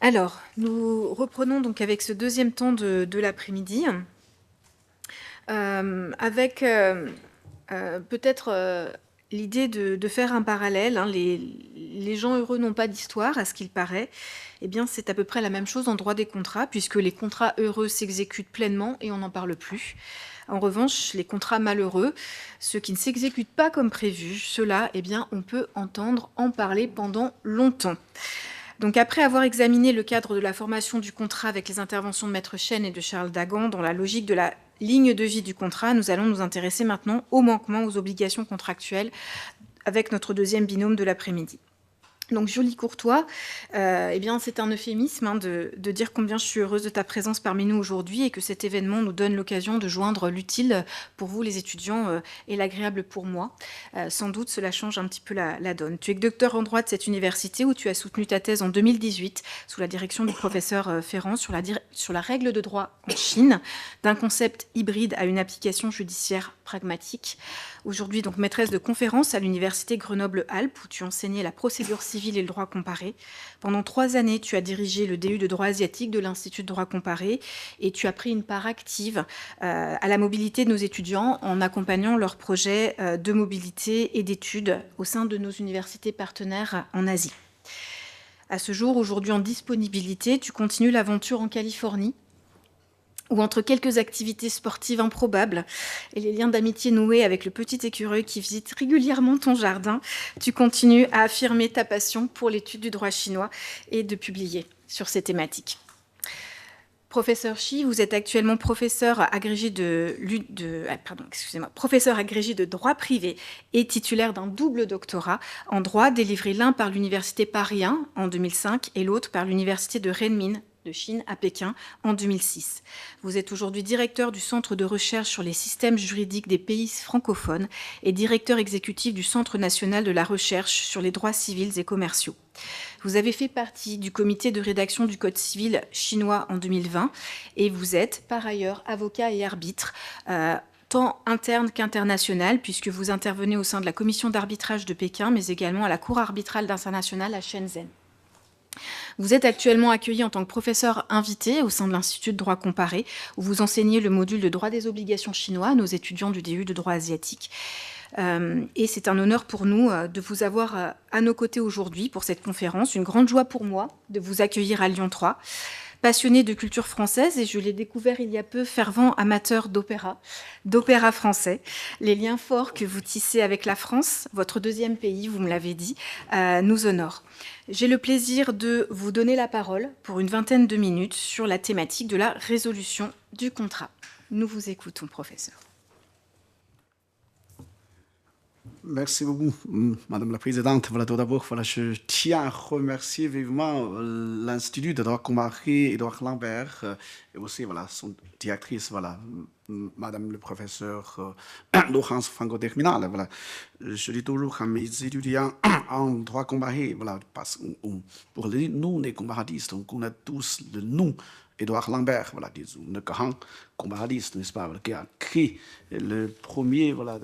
Alors, nous reprenons donc avec ce deuxième temps de l'après-midi, avec peut-être l'idée de faire un parallèle. Hein. Les gens heureux n'ont pas d'histoire, à ce qu'il paraît. Eh bien, c'est à peu près la même chose en droit des contrats, puisque les contrats heureux s'exécutent pleinement et on n'en parle plus. En revanche, les contrats malheureux, ceux qui ne s'exécutent pas comme prévu, ceux-là, eh bien, on peut entendre en parler pendant longtemps. Donc après avoir examiné le cadre de la formation du contrat avec les interventions de Maître Chêne et de Charles Dagan dans la logique de la ligne de vie du contrat, nous allons nous intéresser maintenant aux manquements aux obligations contractuelles avec notre deuxième binôme de l'après-midi. Donc Julie Courtois, eh bien c'est un euphémisme hein, de dire combien je suis heureuse de ta présence parmi nous aujourd'hui et que cet événement nous donne l'occasion de joindre l'utile pour vous les étudiants et l'agréable pour moi. Sans doute cela change un petit peu la donne. Tu es docteur en droit de cette université où tu as soutenu ta thèse en 2018 sous la direction du professeur Ferrand sur la règle de droit en Chine, d'un concept hybride à une application judiciaire pragmatique. Aujourd'hui, donc maîtresse de conférence à l'université Grenoble-Alpes, où tu enseignais la procédure civile et le droit comparé. Pendant 3 années, tu as dirigé le DU de droit asiatique de l'Institut de droit comparé et tu as pris une part active à la mobilité de nos étudiants en accompagnant leurs projets de mobilité et d'études au sein de nos universités partenaires en Asie. À ce jour, aujourd'hui en disponibilité, tu continues l'aventure en Californie, ou entre quelques activités sportives improbables et les liens d'amitié noués avec le petit écureuil qui visite régulièrement ton jardin, tu continues à affirmer ta passion pour l'étude du droit chinois et de publier sur ces thématiques. Professeur Chi, vous êtes actuellement professeur agrégé professeur agrégé de droit privé et titulaire d'un double doctorat en droit délivré l'un par l'université Paris 1 en 2005 et l'autre par l'université de Renmin de Chine à Pékin en 2006. Vous êtes aujourd'hui directeur du Centre de recherche sur les systèmes juridiques des pays francophones et directeur exécutif du Centre national de la recherche sur les droits civils et commerciaux. Vous avez fait partie du comité de rédaction du Code civil chinois en 2020 et vous êtes par ailleurs avocat et arbitre tant interne qu'international, puisque vous intervenez au sein de la commission d'arbitrage de Pékin, mais également à la Cour arbitrale internationale à Shenzhen. Vous êtes actuellement accueilli en tant que professeur invité au sein de l'Institut de droit comparé, où vous enseignez le module de droit des obligations chinois à nos étudiants du DU de droit asiatique. Et c'est un honneur pour nous de vous avoir à nos côtés aujourd'hui pour cette conférence. Une grande joie pour moi de vous accueillir à Lyon 3. Passionné de culture française, et je l'ai découvert il y a peu, fervent amateur d'opéra français. Les liens forts que vous tissez avec la France, votre deuxième pays, vous me l'avez dit, nous honorent. J'ai le plaisir de vous donner la parole pour une vingtaine de minutes sur la thématique de la résolution du contrat. Nous vous écoutons, professeur. Merci beaucoup, Madame la Présidente. Voilà, tout d'abord, voilà, je tiens à remercier vivement l'Institut de droit comparé Édouard Lambert et aussi voilà, son directrice, voilà, Madame le professeur Laurence Franco-Terminal. Voilà. Je dis toujours à mes étudiants en droit comparé, voilà, parce que pour nous, les comparatistes, on connaît tous le nom Édouard Lambert, voilà, disons, le grand comparaliste, n'est-ce pas, qui a créé le premier voilà,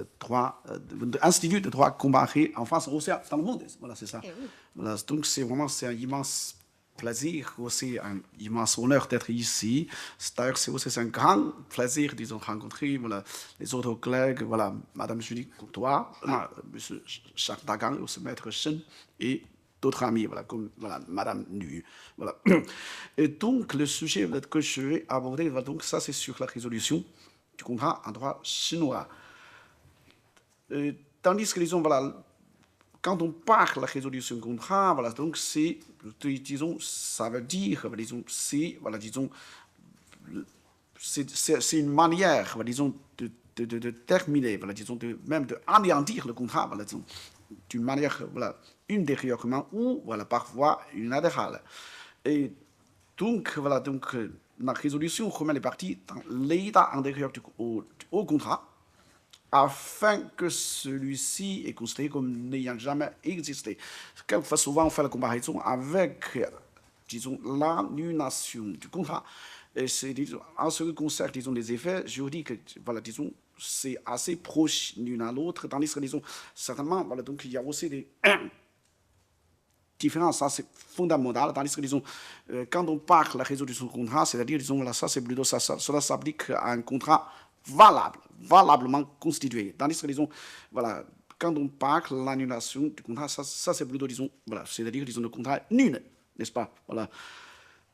institut de droit comparé en France, aussi dans le monde. Voilà, c'est ça. Oui. Voilà, donc, c'est un immense plaisir, aussi un immense honneur d'être ici. D'ailleurs, c'est aussi un grand plaisir, disons, de rencontrer voilà, les autres collègues, voilà, Madame Julie Courtois, Monsieur Charles Dagan, aussi Maître Chen, et d'autres amis, voilà, comme voilà, Madame Nu. Voilà. Et donc, le sujet que je vais aborder, donc, ça, c'est sur la résolution du contrat en droit chinois. Tandis que, disons, voilà, quand on parle de la résolution du contrat, voilà, donc, c'est, disons, ça veut dire, disons, c'est, voilà, disons, c'est une manière, voilà, disons, de terminer, voilà, disons, même d'anéantir le contrat, voilà, disons, d'une manière voilà, intérieurement ou voilà, parfois unilatérale. Et donc, voilà, donc, la résolution remet les parties dans l'état antérieur au contrat afin que celui-ci est considéré comme n'ayant jamais existé. Quelquefois, souvent, on fait la comparaison avec, disons, l'annulation du contrat. Et c'est, disons, en ce qui concerne, disons, les effets juridiques, voilà, disons, c'est assez proche l'une à l'autre, tandis que, disons, certainement, voilà, donc, il y a aussi des différence, ça c'est fondamental, tandis que, disons, quand on parle de la résolution du contrat, c'est-à-dire, disons, là, ça c'est plutôt, cela s'applique à un contrat valable, valablement constitué, tandis que, disons, voilà, quand on parle de l'annulation du contrat, ça c'est plutôt, disons, voilà, c'est-à-dire, disons, le contrat nul, n'est-ce pas, voilà.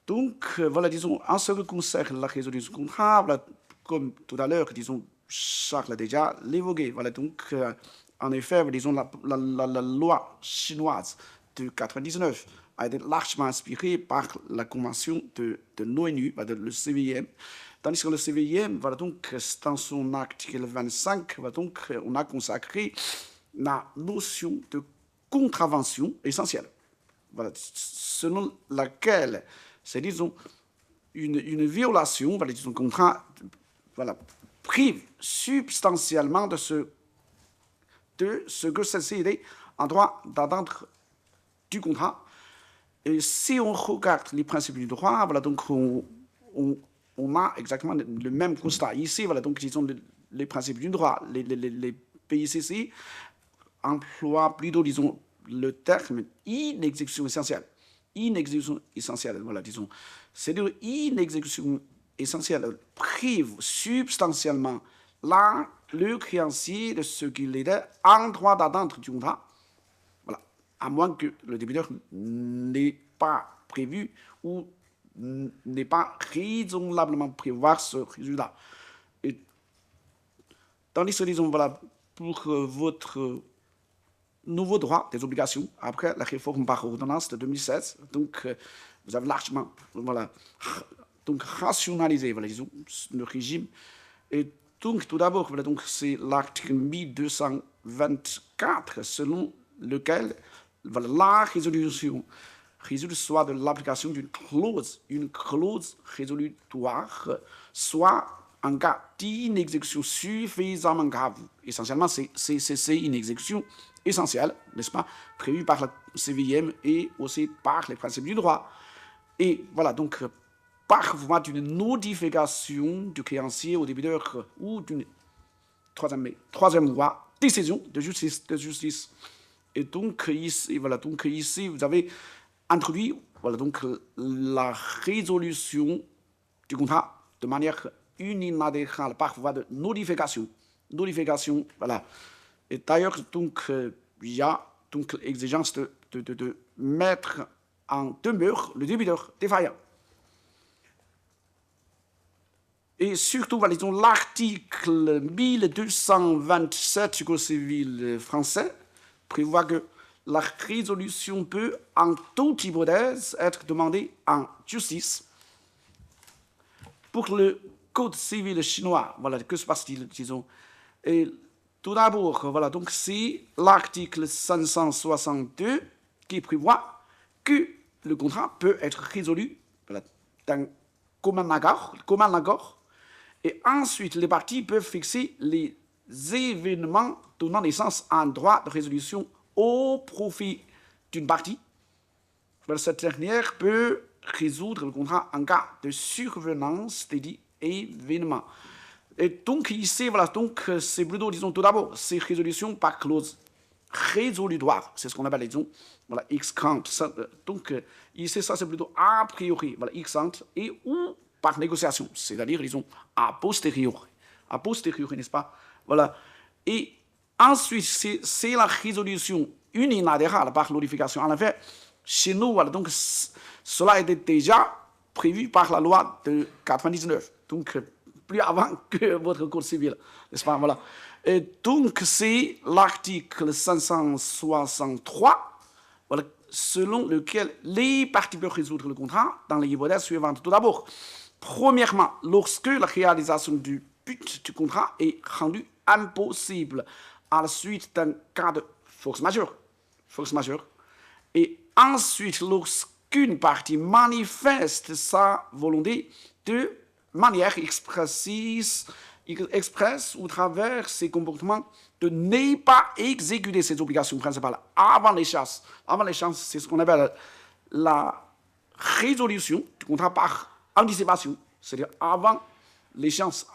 Donc, voilà, disons, en ce qui concerne la résolution du contrat, voilà, comme tout à l'heure, disons, Charles a déjà l'évoqué, voilà, donc, en effet, disons, la loi chinoise de 99 a été largement inspirée par la convention de l'ONU, le CVIM, tandis que le CVIM, voilà, donc, dans son article 25, voilà, donc, on a consacré la notion de contravention essentielle, voilà, selon laquelle c'est, disons, une violation, voilà, disons, contrat, voilà, prive substantiellement de ce que c'est en droit d'attendre du contrat. Et si on regarde les principes du droit, voilà, donc on a exactement le même constat. Ici, voilà, donc, disons, les principes du droit, les PICC emploient plutôt, disons, le terme inexécution essentielle. Inexécution essentielle, voilà, disons. C'est-à-dire, inexécution essentielle prive substantiellement le créancier de ce qu'il est en droit d'attendre du contrat, voilà, à moins que le débiteur n'ait pas prévu ou n'ait pas raisonnablement prévoir ce résultat. Et, tandis que, disons, voilà, pour votre nouveau droit des obligations, après la réforme par ordonnance de 2016, donc vous avez largement, voilà, donc rationalisé, voilà, disons, le régime. Et donc, tout d'abord, voilà, donc, c'est l'article 1224, selon lequel, voilà, la résolution résulte soit de l'application d'une clause, une clause résolutoire, soit en cas d'inexécution suffisamment grave. Essentiellement, c'est une exécution essentielle, n'est-ce pas, prévue par la CVM et aussi par les principes du droit. Et voilà, donc, par voie d'une notification du créancier au débiteur ou d'une troisième voie, décision de justice. Et donc ici, voilà, donc ici, vous avez introduit, voilà, donc, la résolution du contrat de manière unilatérale par voie de notification. Notification, voilà. Et d'ailleurs, donc, il y a donc l'exigence de mettre en demeure le débiteur défaillant. Et surtout, voilà, l'article 1227 du Code civil français prévoit que la résolution peut, en toute hypothèse, être demandée en justice. Pour le Code civil chinois, voilà, que se passe-t-il, disons? Et tout d'abord, voilà, donc c'est l'article 562 qui prévoit que le contrat peut être résolu, voilà, d'un commun accord, et ensuite les parties peuvent fixer les événements donnant naissance à un droit de résolution au profit d'une partie. Cette dernière peut résoudre le contrat en cas de survenance des dits événements. Et donc ici, voilà, donc c'est plutôt, disons, tout d'abord, c'est résolution par clause résolutoire, c'est ce qu'on appelle, disons, voilà, ex-ante. Donc ici, ça c'est plutôt a priori, voilà, ex-ante, et ou par négociation, c'est-à-dire, disons, a posteriori, n'est-ce pas? Voilà. Et ensuite, c'est la résolution unilatérale par notification. En effet, chez nous, voilà, donc, cela était déjà prévu par la loi de 99, donc plus avant que votre Code civil, n'est-ce pas? Voilà. Et donc, c'est l'article 563, voilà, selon lequel les parties peuvent résoudre le contrat dans les hypothèses suivantes. Tout d'abord, premièrement, lorsque la réalisation du but du contrat est rendue impossible à la suite d'un cas de force majeure. Et ensuite, lorsqu'une partie manifeste sa volonté de manière expresse ou travers ses comportements de ne pas exécuter ses obligations principales avant l'échéance. Avant l'échéance, c'est ce qu'on appelle la résolution du contrat par anticipation, c'est-à-dire avant l'échéance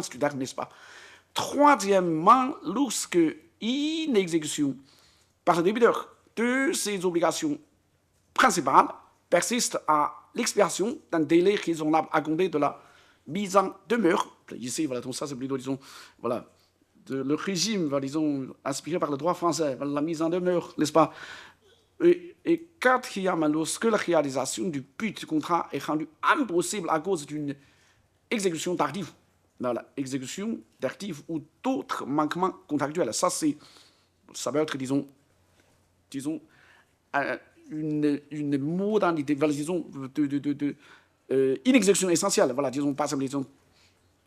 du terme, n'est-ce pas? Troisièmement, lorsque une exécution par le débiteur de ces obligations principales persiste à l'expiration d'un délai raisonnable à compter de la mise en demeure. Ici, voilà, donc ça c'est plutôt, disons, voilà, le régime, voilà, disons, inspiré par le droit français, voilà, la mise en demeure, n'est-ce pas? Et quatrièmement, lorsque la réalisation du but du contrat est rendue impossible à cause d'une exécution tardive, voilà, exécution tardive ou d'autres manquements contractuels. Ça peut être, disons, une modalité, voilà, disons, inexécution essentielle, voilà, disons, pas simplement, disons,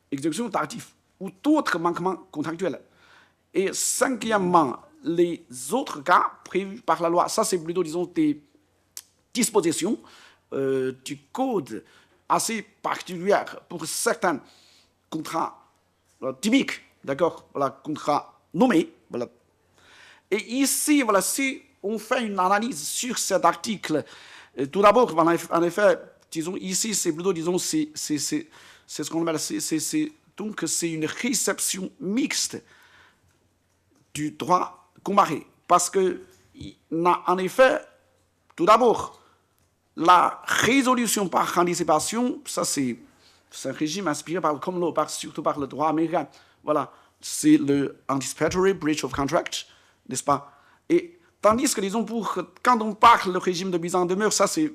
exécution tardive ou d'autres manquements contractuels. Et cinquièmement, les autres cas prévus par la loi, ça c'est plutôt, disons, des dispositions du code assez particulières pour certains contrats typiques, d'accord, voilà, contrats nommés, voilà. Et ici, voilà, si on fait une analyse sur cet article, tout d'abord, en effet, disons, ici, c'est plutôt, disons, c'est ce qu'on appelle, donc c'est une réception mixte du droit comparé. Parce que, en effet, tout d'abord, la résolution par anticipation, ça c'est un régime inspiré surtout par le droit américain. Voilà, c'est le Anticipatory Breach of Contract, n'est-ce pas? Et tandis que, disons, quand on parle du régime de mise en demeure, ça c'est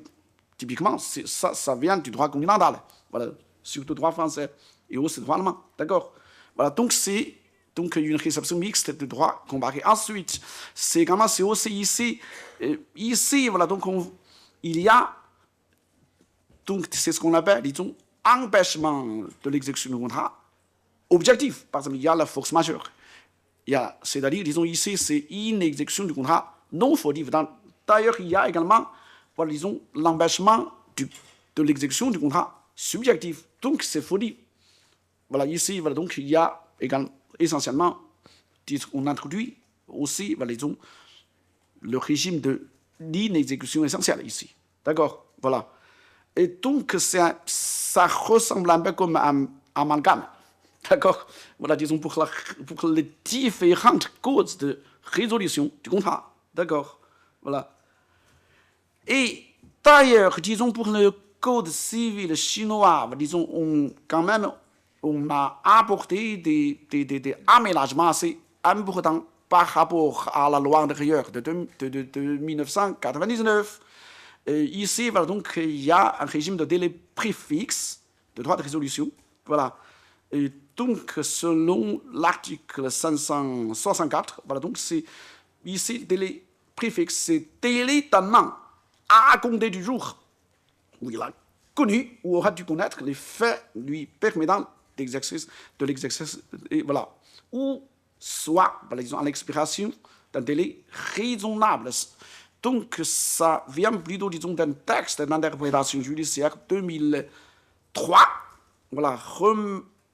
typiquement, ça vient du droit continental, voilà, surtout droit français et aussi droit allemand, d'accord? Voilà, donc c'est une réception mixte de droit comparé. Ensuite, c'est aussi ici, voilà, donc il y a, donc c'est ce qu'on appelle, disons, empêchement de l'exécution du contrat objectif. Par exemple, il y a la force majeure. C'est-à-dire, disons, ici, c'est une exécution du contrat non fautif. D'ailleurs, il y a également, voilà, disons, l'empêchement de l'exécution du contrat subjectif. Donc, c'est fautif. Voilà, ici, voilà, donc, il y a essentiellement, on introduit aussi, voilà, disons, le régime de l'inexécution essentielle ici. D'accord? Voilà. Et donc, ça ressemble un peu comme un amalgame. D'accord? Voilà, disons, pour les différentes causes de résolution du contrat. D'accord? Voilà. Et d'ailleurs, disons, pour le code civil chinois, disons, on a apporté des aménagements assez importants par rapport à la loi antérieure de 1999. Ici, voilà, donc, il y a un régime de délai préfixe de droit de résolution. Voilà. Et donc, selon l'article 564, voilà, donc, c'est ici, délai préfixe, c'est délai d'un an à compter du jour où il a connu ou aura dû connaître les faits lui permettant de l'exercice, voilà, ou soit, voilà, disons, à l'expiration d'un délai raisonnable. Donc, ça vient plutôt, disons, d'un texte d'interprétation judiciaire 2003, voilà,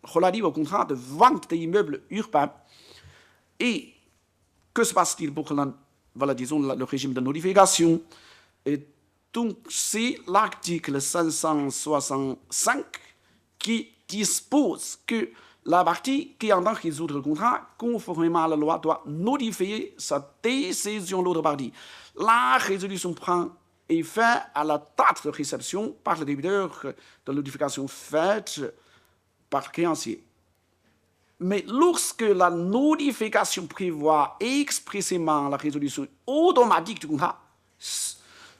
relatif au contrat de vente des immeubles urbains. Et que se passe-t-il pour voilà, disons, le régime de notification? Et donc, c'est l'article 565 qui dispose que la partie qui entend résoudre le contrat, conformément à la loi, doit notifier sa décision à l'autre partie. La résolution prend effet à la date de réception par le débiteur de la notification faite par le créancier. Mais lorsque la notification prévoit expressément la résolution automatique du contrat,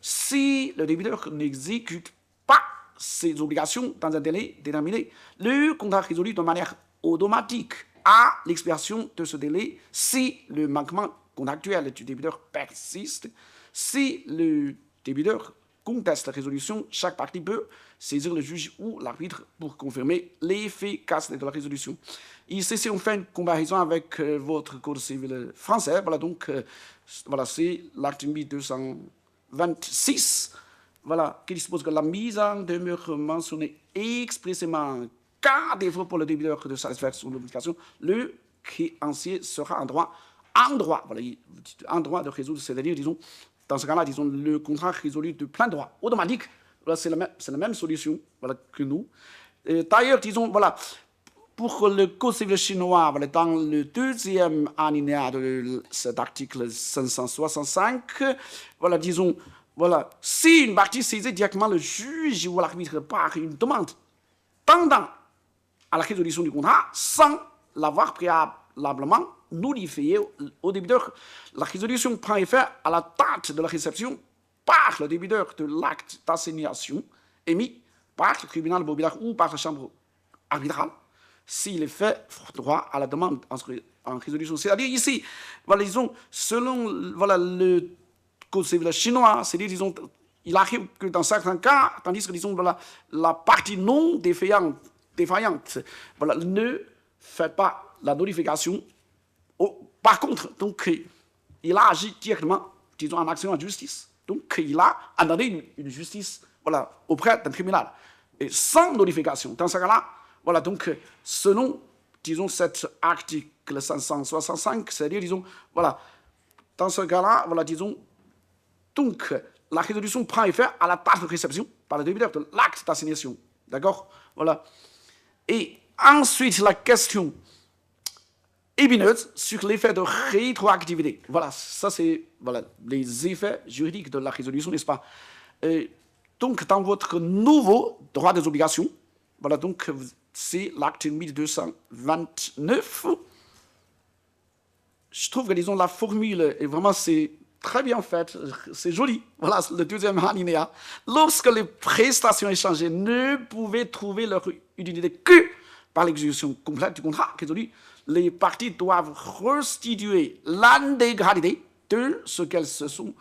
si le débiteur n'exécute pas ses obligations dans un délai déterminé, le contrat résolu de manière automatique à l'expiration de ce délai si le manquement contractuel du débiteur persiste. Si le débiteur conteste la résolution, chaque partie peut saisir le juge ou l'arbitre pour confirmer l'efficacité de la résolution. Ici, si on fait une comparaison avec votre code civil français, voilà, donc, voilà, c'est l'article 226, voilà, qui dispose que la mise en demeure mentionnée expressément qu'à défaut pour le débiteur de satisfaire son obligation, le créancier sera en droit, voilà, en droit de résoudre, c'est-à-dire, disons, dans ce cas-là, disons, le contrat résolu de plein droit, automatique, voilà, c'est la même solution, voilà, que nous. D'ailleurs, disons, voilà, pour le Code civil chinois, voilà, dans le deuxième alinéa de cet article 565, voilà, disons, voilà, si une partie saisit directement le juge ou l'arbitre par une demande tendant à la résolution du contrat sans l'avoir préalablement notifié au débiteur, la résolution prend effet à la date de la réception par le débiteur de l'acte d'assignation émis par le tribunal mobilier ou par la chambre arbitrale, s'il est fait droit à la demande en résolution. C'est-à-dire ici, voilà, disons, selon voilà, le Code civil chinois, c'est-à-dire, disons, il arrive que dans certains cas, tandis que, disons, voilà, la partie non défaillante voilà, ne fait pas la notification. Par contre, donc, il a agi directement, disons, en action en justice. Donc, il a demandé une justice voilà, auprès d'un tribunal. Et sans notification. Dans ce cas-là, voilà, donc, selon, disons, cet article 565, c'est-à-dire, disons, voilà, dans ce cas-là, voilà, disons, donc, la résolution prend effet à la date de réception par le débiteur de l'acte d'assignation. D'accord? Voilà. Et ensuite, la question épineuse sur l'effet de rétroactivité. Voilà, ça c'est voilà, les effets juridiques de la résolution, n'est-ce pas? Donc, dans votre nouveau droit des obligations, voilà, donc, c'est l'acte 1229. Je trouve que, disons, la formule est vraiment, c'est très bien faite, c'est joli. Voilà, le deuxième alinéa. Lorsque les prestations échangées ne pouvaient trouver leur utilité que par l'exécution complète du contrat résolu, les parties doivent restituer l'intégralité de ce qu'elles se sont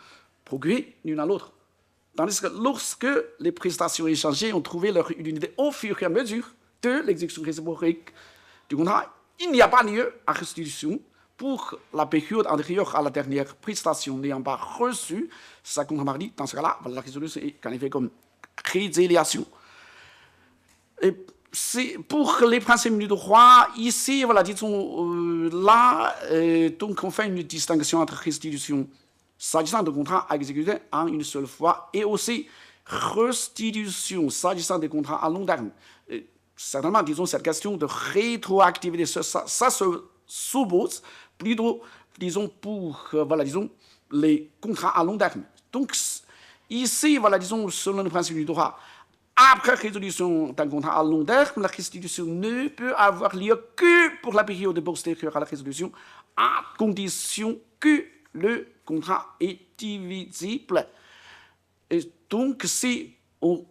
procurées l'une à l'autre. Tandis que lorsque les prestations échangées ont trouvé leur utilité au fur et à mesure de l'exécution réciproque du contrat, il n'y a pas lieu à restitution pour la période antérieure à la dernière prestation n'ayant pas reçu sa contrepartie. Dans ce cas-là, la résolution est qualifiée comme résiliation. Et c'est pour les principes du droit, ici, voilà, disons, là, donc on fait une distinction entre restitution s'agissant de contrats à exécuter en une seule fois et aussi restitution s'agissant des contrats à long terme. Certainement, disons, cette question de rétroactivité, ça se suppose plutôt, disons, pour, voilà, disons, les contrats à long terme. Donc, ici, voilà, disons, selon le principe du droit, après résolution d'un contrat à long terme, la restitution ne peut avoir lieu que pour la période postérieure à la résolution, à condition que le contrat est divisible. Et donc, si on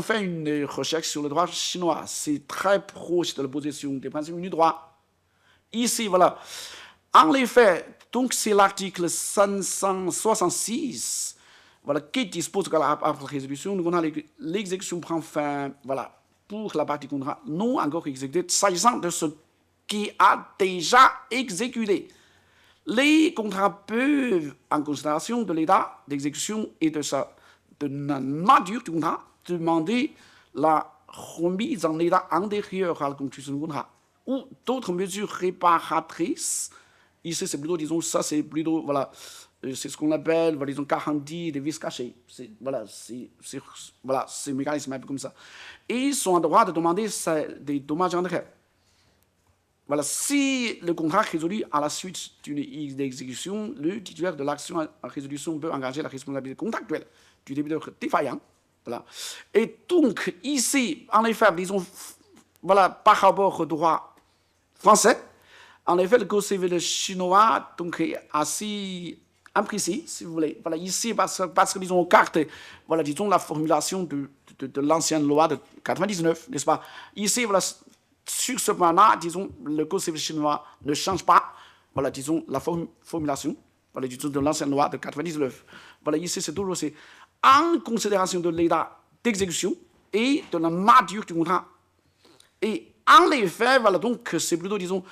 fait une recherche sur le droit chinois, c'est très proche de la position des principes du droit. Ici, voilà. En effet, donc c'est l'article 566 voilà, qui dispose que après la résolution, l'exécution prend fin voilà, pour la partie contrat non encore exécutée, s'agissant de ce qui a déjà exécuté. Les contrats peuvent, en considération de l'état d'exécution et de la nature du contrat, demander la remise en état antérieur à la conclusion du contrat ou d'autres mesures réparatrices. Ici, c'est plutôt, disons, ça, c'est plutôt, voilà, c'est ce qu'on appelle, voilà, disons, garantie des vices cachés. Voilà, c'est mécanisme un peu comme ça. Et ils sont en droit de demander des dommages en intérêts. Voilà, si le contrat est résolu à la suite d'une exécution, le titulaire de l'action en résolution peut engager la responsabilité contractuelle du débiteur défaillant. Voilà. Et donc, ici, en effet, disons, voilà, par rapport au droit français, en effet, le Code civil chinois donc, est assez imprécis, si vous voulez. Voilà, ici, parce que, disons, on carte, voilà, disons, la formulation de l'ancienne loi de 99, n'est-ce pas? Ici, voilà, sur ce point-là, disons, le Code civil chinois ne change pas, voilà, disons, la formulation, voilà, disons, de l'ancienne loi de 99. Voilà, ici, c'est toujours aussi en considération de l'état d'exécution et de la nature du contrat. Et en effet, voilà, donc, c'est plutôt, disons,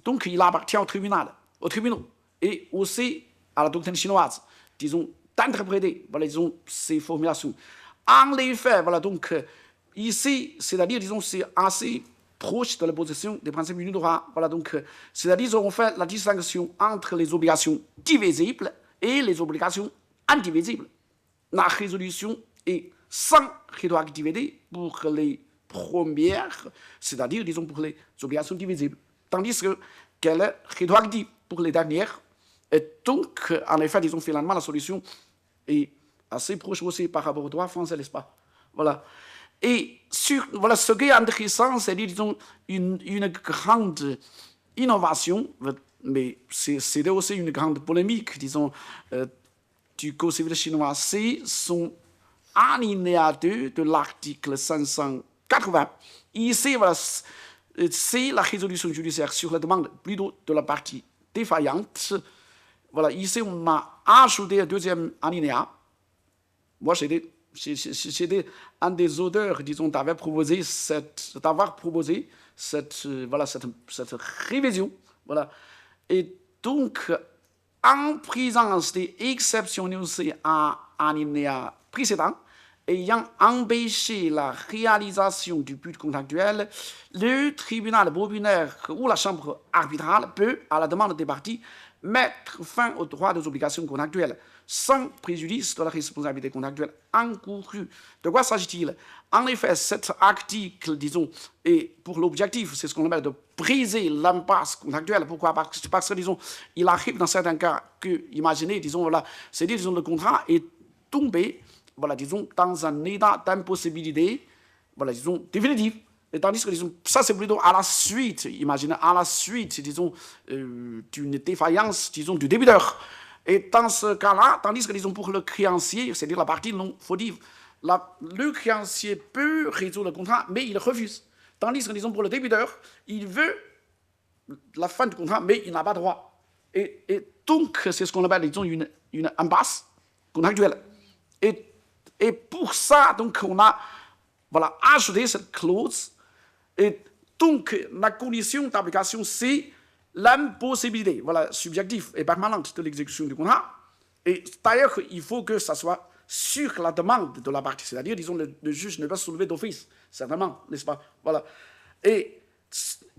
donc, il appartient au tribunal, aux tribunaux, et aussi à la doctrine chinoise, disons, d'interpréter, voilà, disons, ces formulations. En effet, voilà, donc, ici, c'est-à-dire, disons, c'est assez proche de la position des principes du droit. Voilà, donc, c'est-à-dire, on fait la distinction entre les obligations divisibles et les obligations indivisibles. La résolution est sans rétroactivité pour les première, c'est-à-dire, disons, pour les obligations divisibles. Tandis qu'elle est rétroactive pour les dernières. Et donc, en effet, disons, finalement, la solution est assez proche aussi par rapport au droit français, n'est-ce pas? Voilà. Et voilà, ce qui est intéressant, c'est, disons, une grande innovation, mais c'était aussi une grande polémique, disons, du Code civil chinois. C'est son alinéa 2 de l'article 580. Ici, voilà, c'est la résolution judiciaire sur la demande plutôt de la partie défaillante. Voilà, ici, on a ajouté un deuxième alinéa. Moi, j'étais un des auteurs, disons, d'avoir proposé cette révision. Voilà. Et donc, en présence des exceptions aussi à alinéa précédent, ayant empêché la réalisation du but contractuel, le tribunal bobinaire ou la chambre arbitrale peut, à la demande des parties, mettre fin au droit des obligations contractuelles, sans préjudice de la responsabilité contractuelle encourue. De quoi s'agit-il? En effet, cet article, disons, est pour l'objectif, c'est ce qu'on appelle de briser l'impasse contractuelle. Pourquoi? Parce que, disons, il arrive dans certains cas que, imaginez, disons, voilà, c'est-à-dire, disons, le contrat est tombé, voilà, disons, dans un état d'impossibilité, voilà, disons, définitif. Et tandis que, disons, ça c'est plutôt à la suite, imaginez, à la suite, disons, d'une défaillance, disons, du débiteur. Et dans ce cas-là, tandis que, disons, pour le créancier, c'est-à-dire la partie non fautive, le créancier peut résoudre le contrat, mais il refuse. Tandis que, disons, pour le débiteur, il veut la fin du contrat, mais il n'a pas droit. Et donc, c'est ce qu'on appelle, disons, une impasse contractuelle. Et pour ça, donc, on a, voilà, ajouté cette clause. Et donc, la condition d'application, c'est l'impossibilité, voilà, subjective et permanente de l'exécution du contrat. Et d'ailleurs, il faut que ça soit sur la demande de la partie, c'est-à-dire, disons, le juge ne peut pas soulever d'office, certainement, n'est-ce pas? Voilà. Et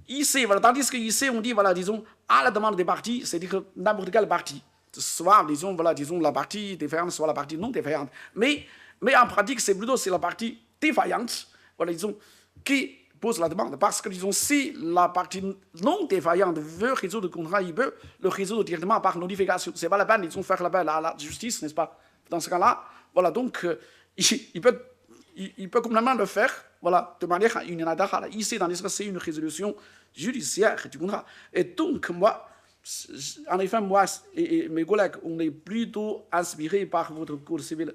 ici, voilà, tandis qu'ici, on dit, voilà, disons, à la demande des parties, c'est-à-dire que n'importe quelle partie, soit, disons, voilà, disons, la partie défaillante, soit la partie non défaillante. Mais en pratique, c'est plutôt la partie défaillante, voilà, disons, qui pose la demande. Parce que, disons, si la partie non défaillante veut résoudre le contrat, il peut le résoudre directement par notification. C'est pas la peine, disons, faire l'appel à la justice, n'est-ce pas? Dans ce cas-là, voilà, donc, il peut complètement le faire, voilà, de manière unilatérale. Ici, dans ce cas, c'est une résolution judiciaire du contrat. Et donc, moi, en effet, moi et mes collègues, on est plutôt inspirés par votre code civil.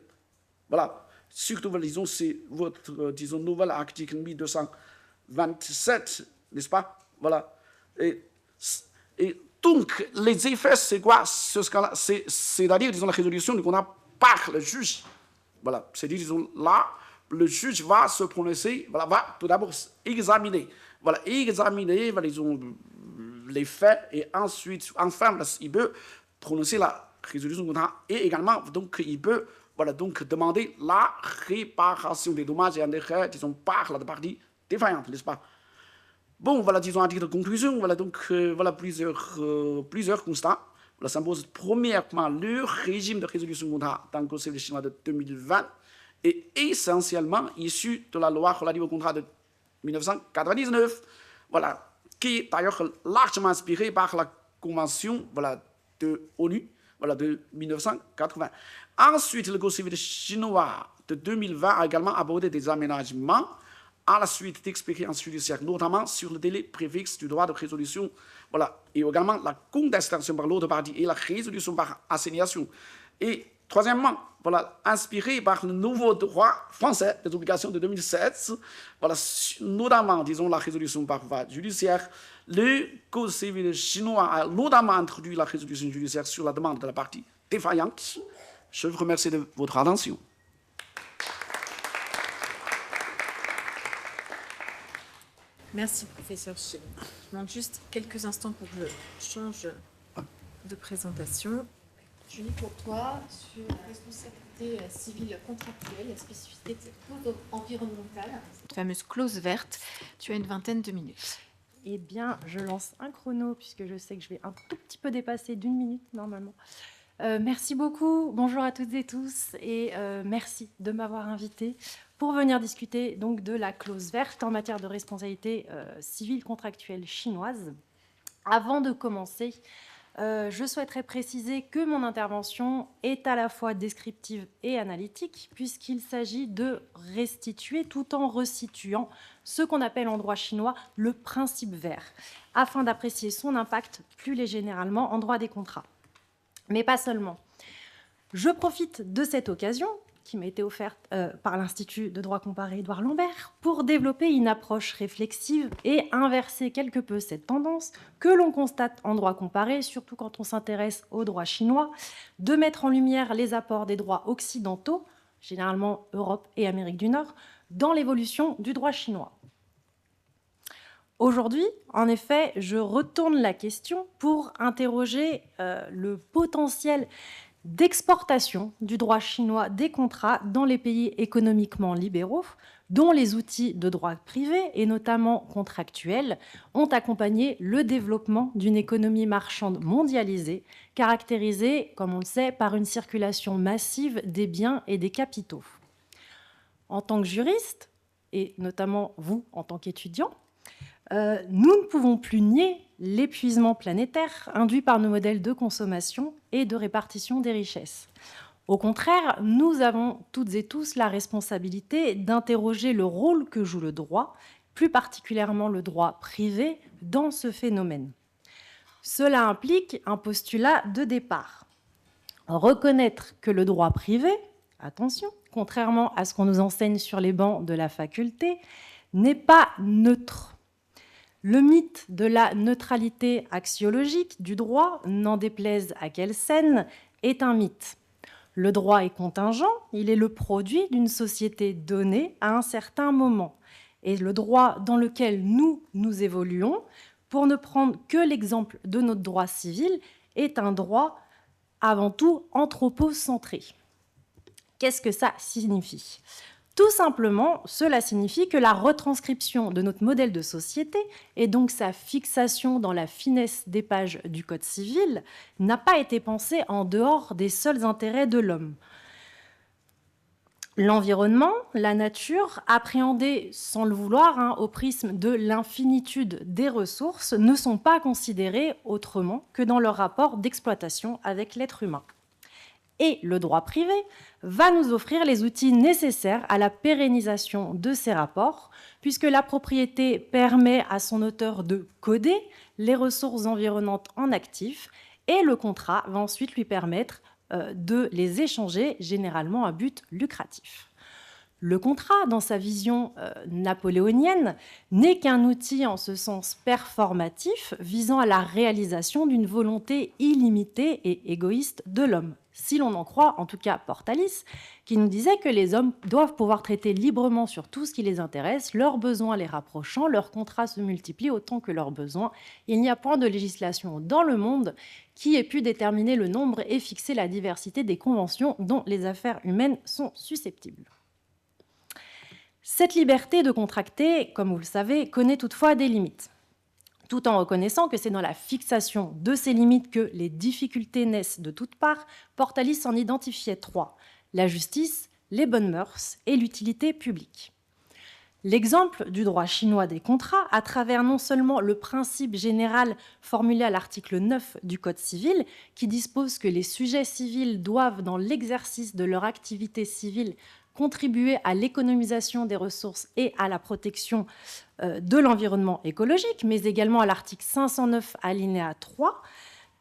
Voilà. Surtout, disons, c'est votre, disons, nouvel article 1227, n'est-ce pas? Voilà. Et donc, les effets, c'est quoi? C'est-à-dire, disons, la résolution du contrat par le juge. Voilà. C'est-à-dire, disons, là, le juge va se prononcer, voilà, va tout d'abord examiner. Voilà, examiner, voilà, disons, les faits, et ensuite, enfin, il peut prononcer la résolution du contrat, et également, donc, il peut, voilà, donc, demander la réparation des dommages et intérêts, disons, par la partie défaillante, n'est-ce pas? Bon, voilà, disons, à titre de conclusion, voilà, donc, voilà, plusieurs constats. Voilà, s'impose premièrement le régime de résolution du contrat dans le Code civil chinois de 2020 est essentiellement issu de la loi relative au contrat de 1999, voilà, qui est d'ailleurs largement inspirée par la convention, voilà, de ONU, voilà, de 1980. Ensuite, le Code civil chinois de 2020 a également abordé des aménagements à la suite d'expériences judiciaires, notamment sur le délai préfixe du droit de résolution, voilà, et également la contestation par l'autre partie et la résolution par assignation. Et troisièmement, voilà, inspiré par le nouveau droit français des obligations de 2007, voilà, notamment, disons, la résolution par voie judiciaire, le Code civil chinois a notamment introduit la résolution judiciaire sur la demande de la partie défaillante. Je vous remercie de votre attention. Merci, professeur. Je demande juste quelques instants pour que je change de présentation. Julie, pour toi, sur la responsabilité civile contractuelle, la spécificité de cette clause environnementale, cette fameuse clause verte, tu as une vingtaine de minutes. Eh bien, je lance un chrono, puisque je sais que je vais un tout petit peu dépasser d'1 minute, normalement. Merci beaucoup. Bonjour à toutes et tous et merci de m'avoir invité pour venir discuter donc de la clause verte en matière de responsabilité civile contractuelle chinoise. Avant de commencer, je souhaiterais préciser que mon intervention est à la fois descriptive et analytique, puisqu'il s'agit de restituer tout en resituant ce qu'on appelle en droit chinois le principe vert, afin d'apprécier son impact plus généralement en droit des contrats. Mais pas seulement. Je profite de cette occasion qui m'a été offerte par l'Institut de droit comparé Édouard Lambert pour développer une approche réflexive et inverser quelque peu cette tendance que l'on constate en droit comparé, surtout quand on s'intéresse au droit chinois, de mettre en lumière les apports des droits occidentaux, généralement Europe et Amérique du Nord, dans l'évolution du droit chinois. Aujourd'hui, en effet, je retourne la question pour interroger le potentiel d'exportation du droit chinois des contrats dans les pays économiquement libéraux, dont les outils de droit privé, et notamment contractuels, ont accompagné le développement d'une économie marchande mondialisée, caractérisée, comme on le sait, par une circulation massive des biens et des capitaux. En tant que juriste, et notamment vous en tant qu'étudiant, nous ne pouvons plus nier l'épuisement planétaire induit par nos modèles de consommation et de répartition des richesses. Au contraire, nous avons toutes et tous la responsabilité d'interroger le rôle que joue le droit, plus particulièrement le droit privé, dans ce phénomène. Cela implique un postulat de départ. Reconnaître que le droit privé, attention, contrairement à ce qu'on nous enseigne sur les bancs de la faculté, n'est pas neutre. Le mythe de la neutralité axiologique du droit, n'en déplaise à Kelsen, est un mythe. Le droit est contingent, il est le produit d'une société donnée à un certain moment. Et le droit dans lequel nous évoluons, pour ne prendre que l'exemple de notre droit civil, est un droit avant tout anthropocentré. Qu'est-ce que ça signifie ? Tout simplement, cela signifie que la retranscription de notre modèle de société, et donc sa fixation dans la finesse des pages du Code civil, n'a pas été pensée en dehors des seuls intérêts de l'homme. L'environnement, la nature, appréhendés sans le vouloir au prisme de l'infinitude des ressources, ne sont pas considérés autrement que dans leur rapport d'exploitation avec l'être humain. Et le droit privé va nous offrir les outils nécessaires à la pérennisation de ces rapports, puisque la propriété permet à son auteur de coder les ressources environnantes en actifs, et le contrat va ensuite lui permettre de les échanger, généralement à but lucratif. Le contrat, dans sa vision napoléonienne, n'est qu'un outil en ce sens performatif visant à la réalisation d'une volonté illimitée et égoïste de l'homme. Si l'on en croit, en tout cas Portalis, qui nous disait que les hommes doivent pouvoir traiter librement sur tout ce qui les intéresse, leurs besoins les rapprochant, leurs contrats se multiplient autant que leurs besoins. Il n'y a point de législation dans le monde qui ait pu déterminer le nombre et fixer la diversité des conventions dont les affaires humaines sont susceptibles. Cette liberté de contracter, comme vous le savez, connaît toutefois des limites, tout en reconnaissant que c'est dans la fixation de ces limites que les difficultés naissent de toutes parts. Portalis en identifiait 3, la justice, les bonnes mœurs et l'utilité publique. L'exemple du droit chinois des contrats, à travers non seulement le principe général formulé à l'article 9 du Code civil, qui dispose que les sujets civils doivent, dans l'exercice de leur activité civile, contribuer à l'économisation des ressources et à la protection de l'environnement écologique, mais également à l'article 509 alinéa 3,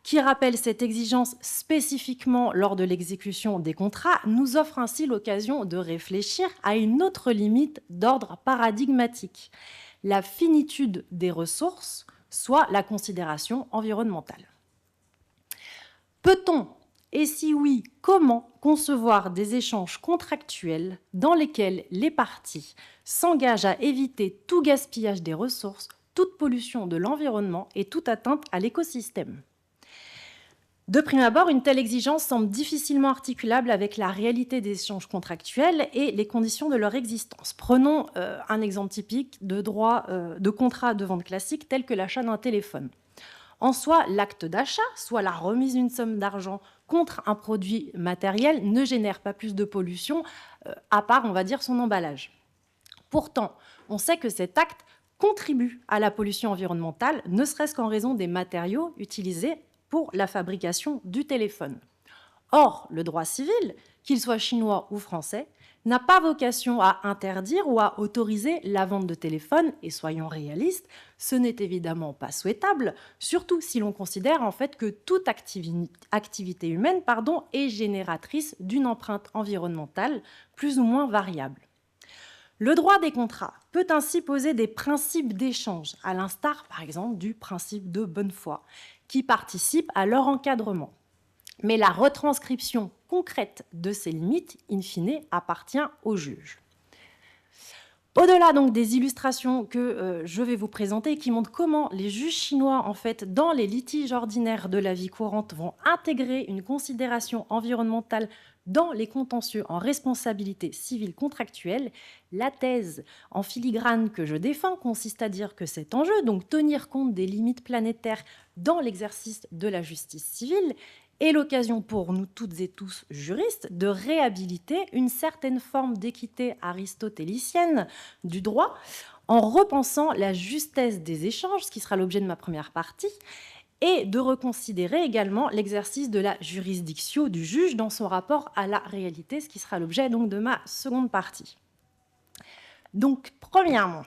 qui rappelle cette exigence spécifiquement lors de l'exécution des contrats, nous offre ainsi l'occasion de réfléchir à une autre limite d'ordre paradigmatique, la finitude des ressources, soit la considération environnementale. Peut-on, et si oui, comment concevoir des échanges contractuels dans lesquels les parties s'engagent à éviter tout gaspillage des ressources, toute pollution de l'environnement et toute atteinte à l'écosystème ? De prime abord, une telle exigence semble difficilement articulable avec la réalité des échanges contractuels et les conditions de leur existence. Prenons un exemple typique de droit de contrat de vente classique tel que l'achat d'un téléphone. En soi, l'acte d'achat, soit la remise d'une somme d'argent contre un produit matériel ne génère pas plus de pollution, à part, on va dire, son emballage. Pourtant, on sait que cet acte contribue à la pollution environnementale, ne serait-ce qu'en raison des matériaux utilisés pour la fabrication du téléphone. Or, le droit civil, qu'il soit chinois ou français, n'a pas vocation à interdire ou à autoriser la vente de téléphones, et soyons réalistes, ce n'est évidemment pas souhaitable, surtout si l'on considère en fait que toute activité humaine est génératrice d'une empreinte environnementale plus ou moins variable. Le droit des contrats peut ainsi poser des principes d'échange, à l'instar par exemple du principe de bonne foi, qui participent à leur encadrement. Mais la retranscription concrète de ces limites, in fine, appartient au juge. Au-delà donc des illustrations que je vais vous présenter et qui montrent comment les juges chinois, en fait, dans les litiges ordinaires de la vie courante, vont intégrer une considération environnementale dans les contentieux en responsabilité civile contractuelle, la thèse en filigrane que je défends consiste à dire que cet enjeu, donc tenir compte des limites planétaires dans l'exercice de la justice civile, est l'occasion pour nous toutes et tous juristes de réhabiliter une certaine forme d'équité aristotélicienne du droit en repensant la justesse des échanges, ce qui sera l'objet de ma première partie, et de reconsidérer également l'exercice de la jurisdiction du juge dans son rapport à la réalité, ce qui sera l'objet donc de ma seconde partie. Donc, premièrement,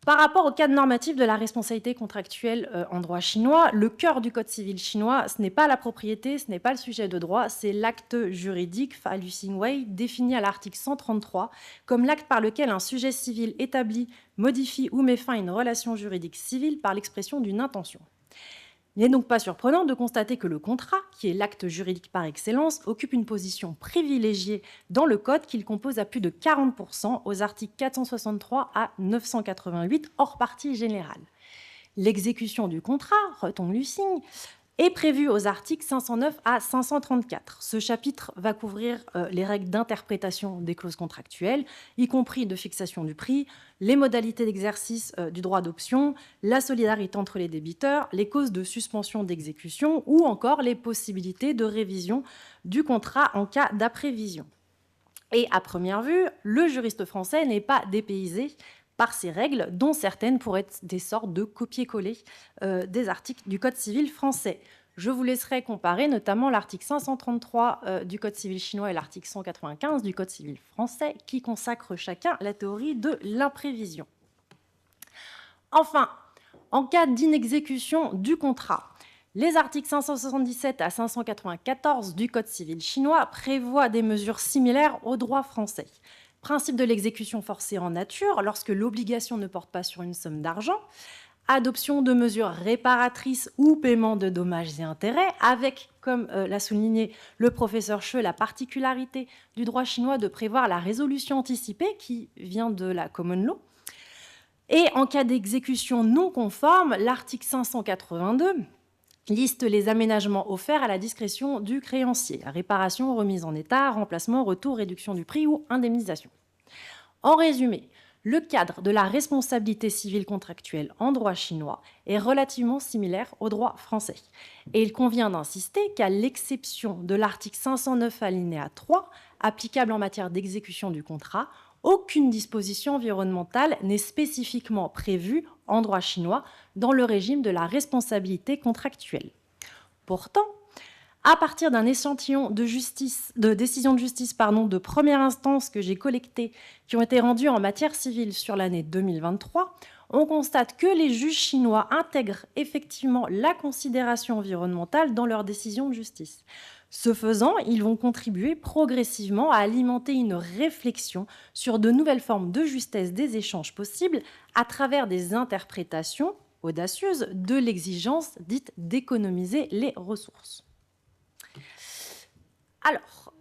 par rapport au cadre normatif de la responsabilité contractuelle en droit chinois, le cœur du code civil chinois, ce n'est pas la propriété, ce n'est pas le sujet de droit, c'est l'acte juridique, Fa Lu Xing Wei, défini à l'article 133 comme l'acte par lequel un sujet civil établit, modifie ou met fin à une relation juridique civile par l'expression d'une intention. Il n'est donc pas surprenant de constater que le contrat, qui est l'acte juridique par excellence, occupe une position privilégiée dans le Code qu'il compose à plus de 40% aux articles 463 à 988 hors partie générale. L'exécution du contrat, Retong Lu Xing, est prévue aux articles 509 à 534. Ce chapitre va couvrir les règles d'interprétation des clauses contractuelles, y compris de fixation du prix, les modalités d'exercice du droit d'option, la solidarité entre les débiteurs, les causes de suspension d'exécution ou encore les possibilités de révision du contrat en cas d'imprévision. Et à première vue, le juriste français n'est pas dépaysé par ces règles, dont certaines pourraient être des sortes de copier-coller des articles du Code civil français. Je vous laisserai comparer notamment l'article 533 du Code civil chinois et l'article 195 du Code civil français, qui consacrent chacun la théorie de l'imprévision. Enfin, en cas d'inexécution du contrat, les articles 577 à 594 du Code civil chinois prévoient des mesures similaires au droit français. Principe de l'exécution forcée en nature, lorsque l'obligation ne porte pas sur une somme d'argent, adoption de mesures réparatrices ou paiement de dommages et intérêts, avec, comme l'a souligné le professeur Che, la particularité du droit chinois de prévoir la résolution anticipée qui vient de la common law. Et en cas d'exécution non conforme, l'article 582 liste les aménagements offerts à la discrétion du créancier, réparation, remise en état, remplacement, retour, réduction du prix ou indemnisation. En résumé, le cadre de la responsabilité civile contractuelle en droit chinois est relativement similaire au droit français. Et il convient d'insister qu'à l'exception de l'article 509 alinéa 3, applicable en matière d'exécution du contrat, aucune disposition environnementale n'est spécifiquement prévue en droit chinois dans le régime de la responsabilité contractuelle. Pourtant, à partir d'un échantillon de décisions de justice de première instance que j'ai collectées, qui ont été rendues en matière civile sur l'année 2023, on constate que les juges chinois intègrent effectivement la considération environnementale dans leurs décisions de justice. Ce faisant, ils vont contribuer progressivement à alimenter une réflexion sur de nouvelles formes de justesse des échanges possibles à travers des interprétations audacieuses de l'exigence dite d'économiser les ressources. Alors,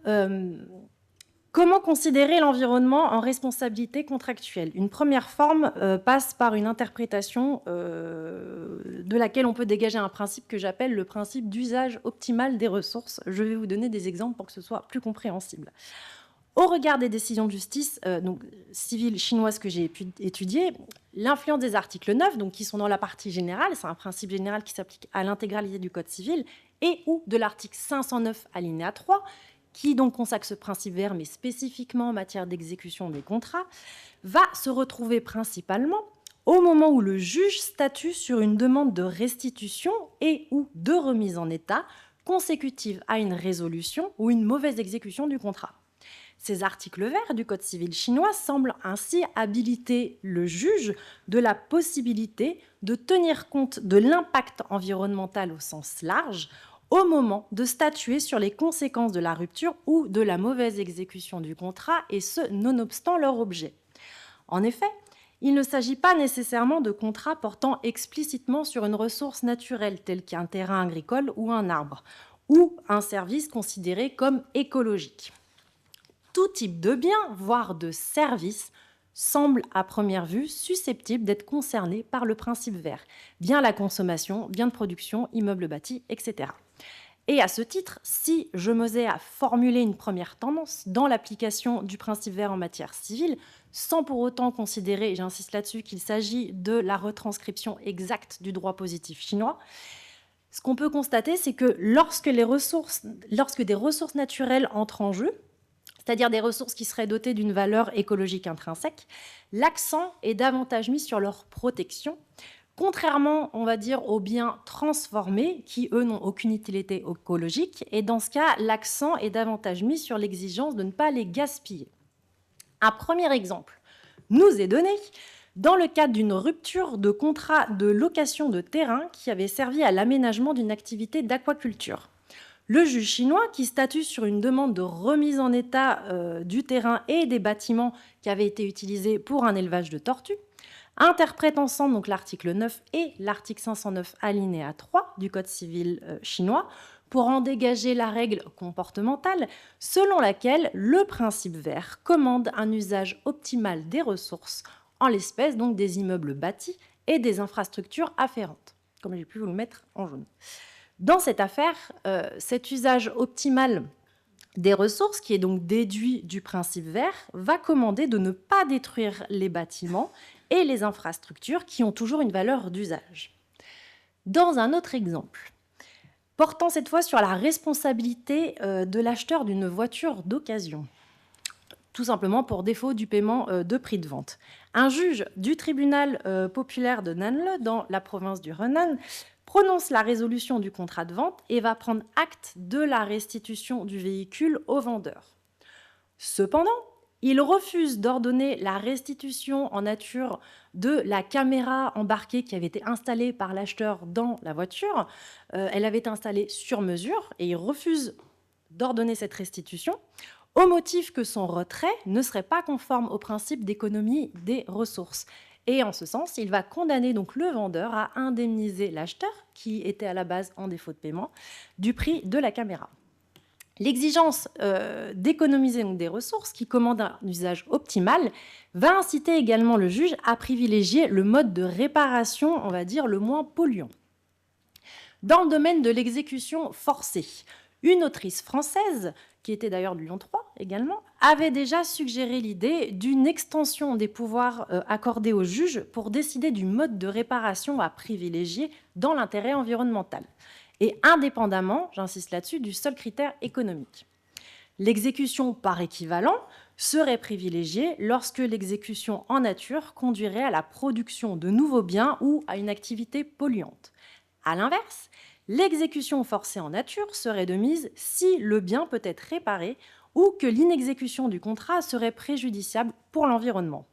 comment considérer l'environnement en responsabilité contractuelle ? Une première forme passe par une interprétation de laquelle on peut dégager un principe que j'appelle le principe d'usage optimal des ressources. Je vais vous donner des exemples pour que ce soit plus compréhensible. Au regard des décisions de justice civiles chinoises que j'ai étudiées, l'influence des articles 9, donc, qui sont dans la partie générale, c'est un principe général qui s'applique à l'intégralité du Code civil, et ou de l'article 509 alinéa 3, qui donc consacre ce principe vert, mais spécifiquement en matière d'exécution des contrats, va se retrouver principalement au moment où le juge statue sur une demande de restitution et ou de remise en état consécutive à une résolution ou une mauvaise exécution du contrat. Ces articles verts du Code civil chinois semblent ainsi habiliter le juge de la possibilité de tenir compte de l'impact environnemental au sens large au moment de statuer sur les conséquences de la rupture ou de la mauvaise exécution du contrat, et ce, nonobstant leur objet. En effet, il ne s'agit pas nécessairement de contrats portant explicitement sur une ressource naturelle telle qu'un terrain agricole ou un arbre, ou un service considéré comme écologique. Tout type de bien, voire de service, semble à première vue susceptible d'être concerné par le principe vert. Bien à la consommation, bien de production, immeubles bâtis, etc. Et à ce titre, si je m'osais à formuler une première tendance dans l'application du principe vert en matière civile, sans pour autant considérer, et j'insiste là-dessus, qu'il s'agit de la retranscription exacte du droit positif chinois, ce qu'on peut constater, c'est que lorsque des ressources naturelles entrent en jeu, c'est-à-dire des ressources qui seraient dotées d'une valeur écologique intrinsèque, l'accent est davantage mis sur leur protection, contrairement, on va dire, aux biens transformés, qui, eux, n'ont aucune utilité écologique, et dans ce cas, l'accent est davantage mis sur l'exigence de ne pas les gaspiller. Un premier exemple nous est donné dans le cadre d'une rupture de contrat de location de terrain qui avait servi à l'aménagement d'une activité d'aquaculture. Le juge chinois, qui statue sur une demande de remise en état du terrain et des bâtiments qui avaient été utilisés pour un élevage de tortues, interprète ensemble donc l'article 9 et l'article 509 alinéa 3 du Code civil chinois pour en dégager la règle comportementale selon laquelle le principe vert commande un usage optimal des ressources, en l'espèce donc des immeubles bâtis et des infrastructures afférentes, comme j'ai pu vous le mettre en jaune. Dans cette affaire, cet usage optimal des ressources, qui est donc déduit du principe vert, va commander de ne pas détruire les bâtiments et les infrastructures qui ont toujours une valeur d'usage. Dans un autre exemple, portant cette fois sur la responsabilité de l'acheteur d'une voiture d'occasion, tout simplement pour défaut du paiement de prix de vente. Un juge du tribunal populaire de Nanle, dans la province du Henan, prononce la résolution du contrat de vente et va prendre acte de la restitution du véhicule au vendeur. Cependant, il refuse d'ordonner la restitution en nature de la caméra embarquée qui avait été installée par l'acheteur dans la voiture. Elle avait été installée sur mesure et il refuse d'ordonner cette restitution au motif que son retrait ne serait pas conforme au principe d'économie des ressources. Et en ce sens, il va condamner donc le vendeur à indemniser l'acheteur, qui était à la base en défaut de paiement, du prix de la caméra. L'exigence d'économiser donc des ressources, qui commande un usage optimal, va inciter également le juge à privilégier le mode de réparation, on va dire, le moins polluant. Dans le domaine de l'exécution forcée, une autrice française, qui était d'ailleurs de Lyon 3 également, avait déjà suggéré l'idée d'une extension des pouvoirs accordés au juge pour décider du mode de réparation à privilégier dans l'intérêt environnemental, et indépendamment, j'insiste là-dessus, du seul critère économique. L'exécution par équivalent serait privilégiée lorsque l'exécution en nature conduirait à la production de nouveaux biens ou à une activité polluante. À l'inverse, l'exécution forcée en nature serait de mise si le bien peut être réparé ou que l'inexécution du contrat serait préjudiciable pour l'environnement.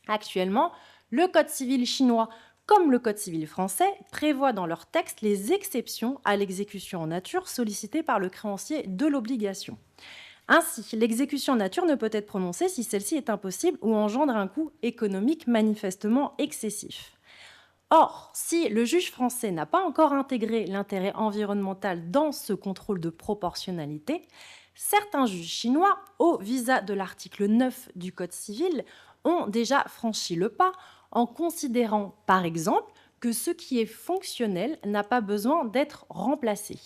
Actuellement, le Code civil chinois, comme le Code civil français, prévoit dans leur texte les exceptions à l'exécution en nature sollicitée par le créancier de l'obligation. Ainsi, l'exécution en nature ne peut être prononcée si celle-ci est impossible ou engendre un coût économique manifestement excessif. Or, si le juge français n'a pas encore intégré l'intérêt environnemental dans ce contrôle de proportionnalité, certains juges chinois, au visa de l'article 9 du Code civil, ont déjà franchi le pas en considérant, par exemple, que ce qui est fonctionnel n'a pas besoin d'être remplacé.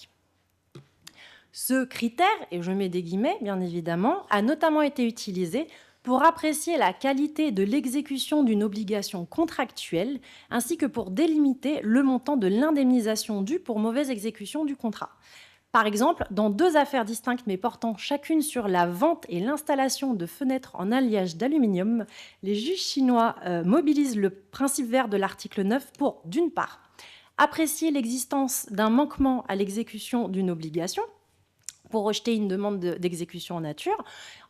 Ce critère, et je mets des guillemets bien évidemment, a notamment été utilisé pour apprécier la qualité de l'exécution d'une obligation contractuelle, ainsi que pour délimiter le montant de l'indemnisation due pour mauvaise exécution du contrat. Par exemple, dans 2 affaires distinctes mais portant chacune sur la vente et l'installation de fenêtres en alliage d'aluminium, les juges chinois mobilisent le principe vert de l'article 9 pour, d'une part, apprécier l'existence d'un manquement à l'exécution d'une obligation, pour rejeter une demande d'exécution en nature,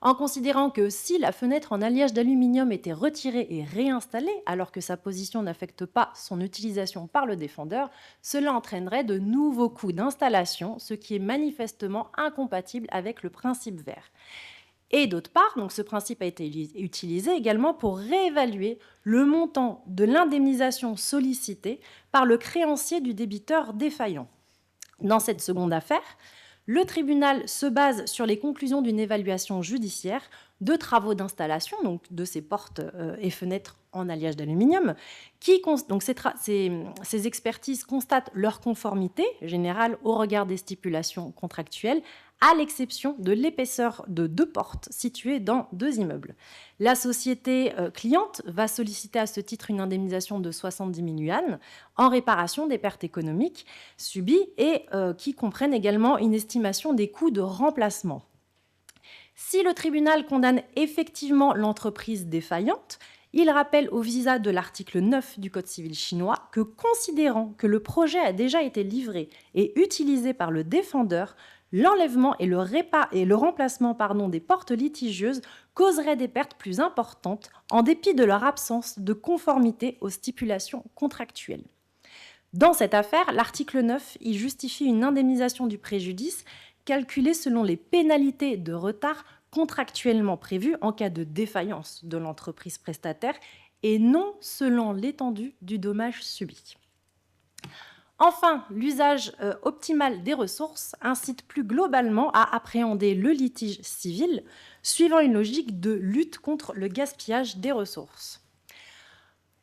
en considérant que si la fenêtre en alliage d'aluminium était retirée et réinstallée, alors que sa position n'affecte pas son utilisation par le défendeur, cela entraînerait de nouveaux coûts d'installation, ce qui est manifestement incompatible avec le principe vert. Et d'autre part, donc ce principe a été utilisé également pour réévaluer le montant de l'indemnisation sollicitée par le créancier du débiteur défaillant. Dans cette seconde affaire, le tribunal se base sur les conclusions d'une évaluation judiciaire de travaux d'installation, donc de ces portes et fenêtres en alliage d'aluminium. Donc ces expertises constatent leur conformité générale au regard des stipulations contractuelles, à l'exception de l'épaisseur de 2 portes situées dans 2 immeubles. La société cliente va solliciter à ce titre une indemnisation de 70 000 yuan en réparation des pertes économiques subies et qui comprennent également une estimation des coûts de remplacement. Si le tribunal condamne effectivement l'entreprise défaillante, il rappelle au visa de l'article 9 du Code civil chinois que, considérant que le projet a déjà été livré et utilisé par le défendeur, l'enlèvement et le remplacement des portes litigieuses causeraient des pertes plus importantes en dépit de leur absence de conformité aux stipulations contractuelles. Dans cette affaire, l'article 9 y justifie une indemnisation du préjudice calculée selon les pénalités de retard contractuellement prévues en cas de défaillance de l'entreprise prestataire et non selon l'étendue du dommage subi. Enfin, l'usage optimal des ressources incite plus globalement à appréhender le litige civil suivant une logique de lutte contre le gaspillage des ressources.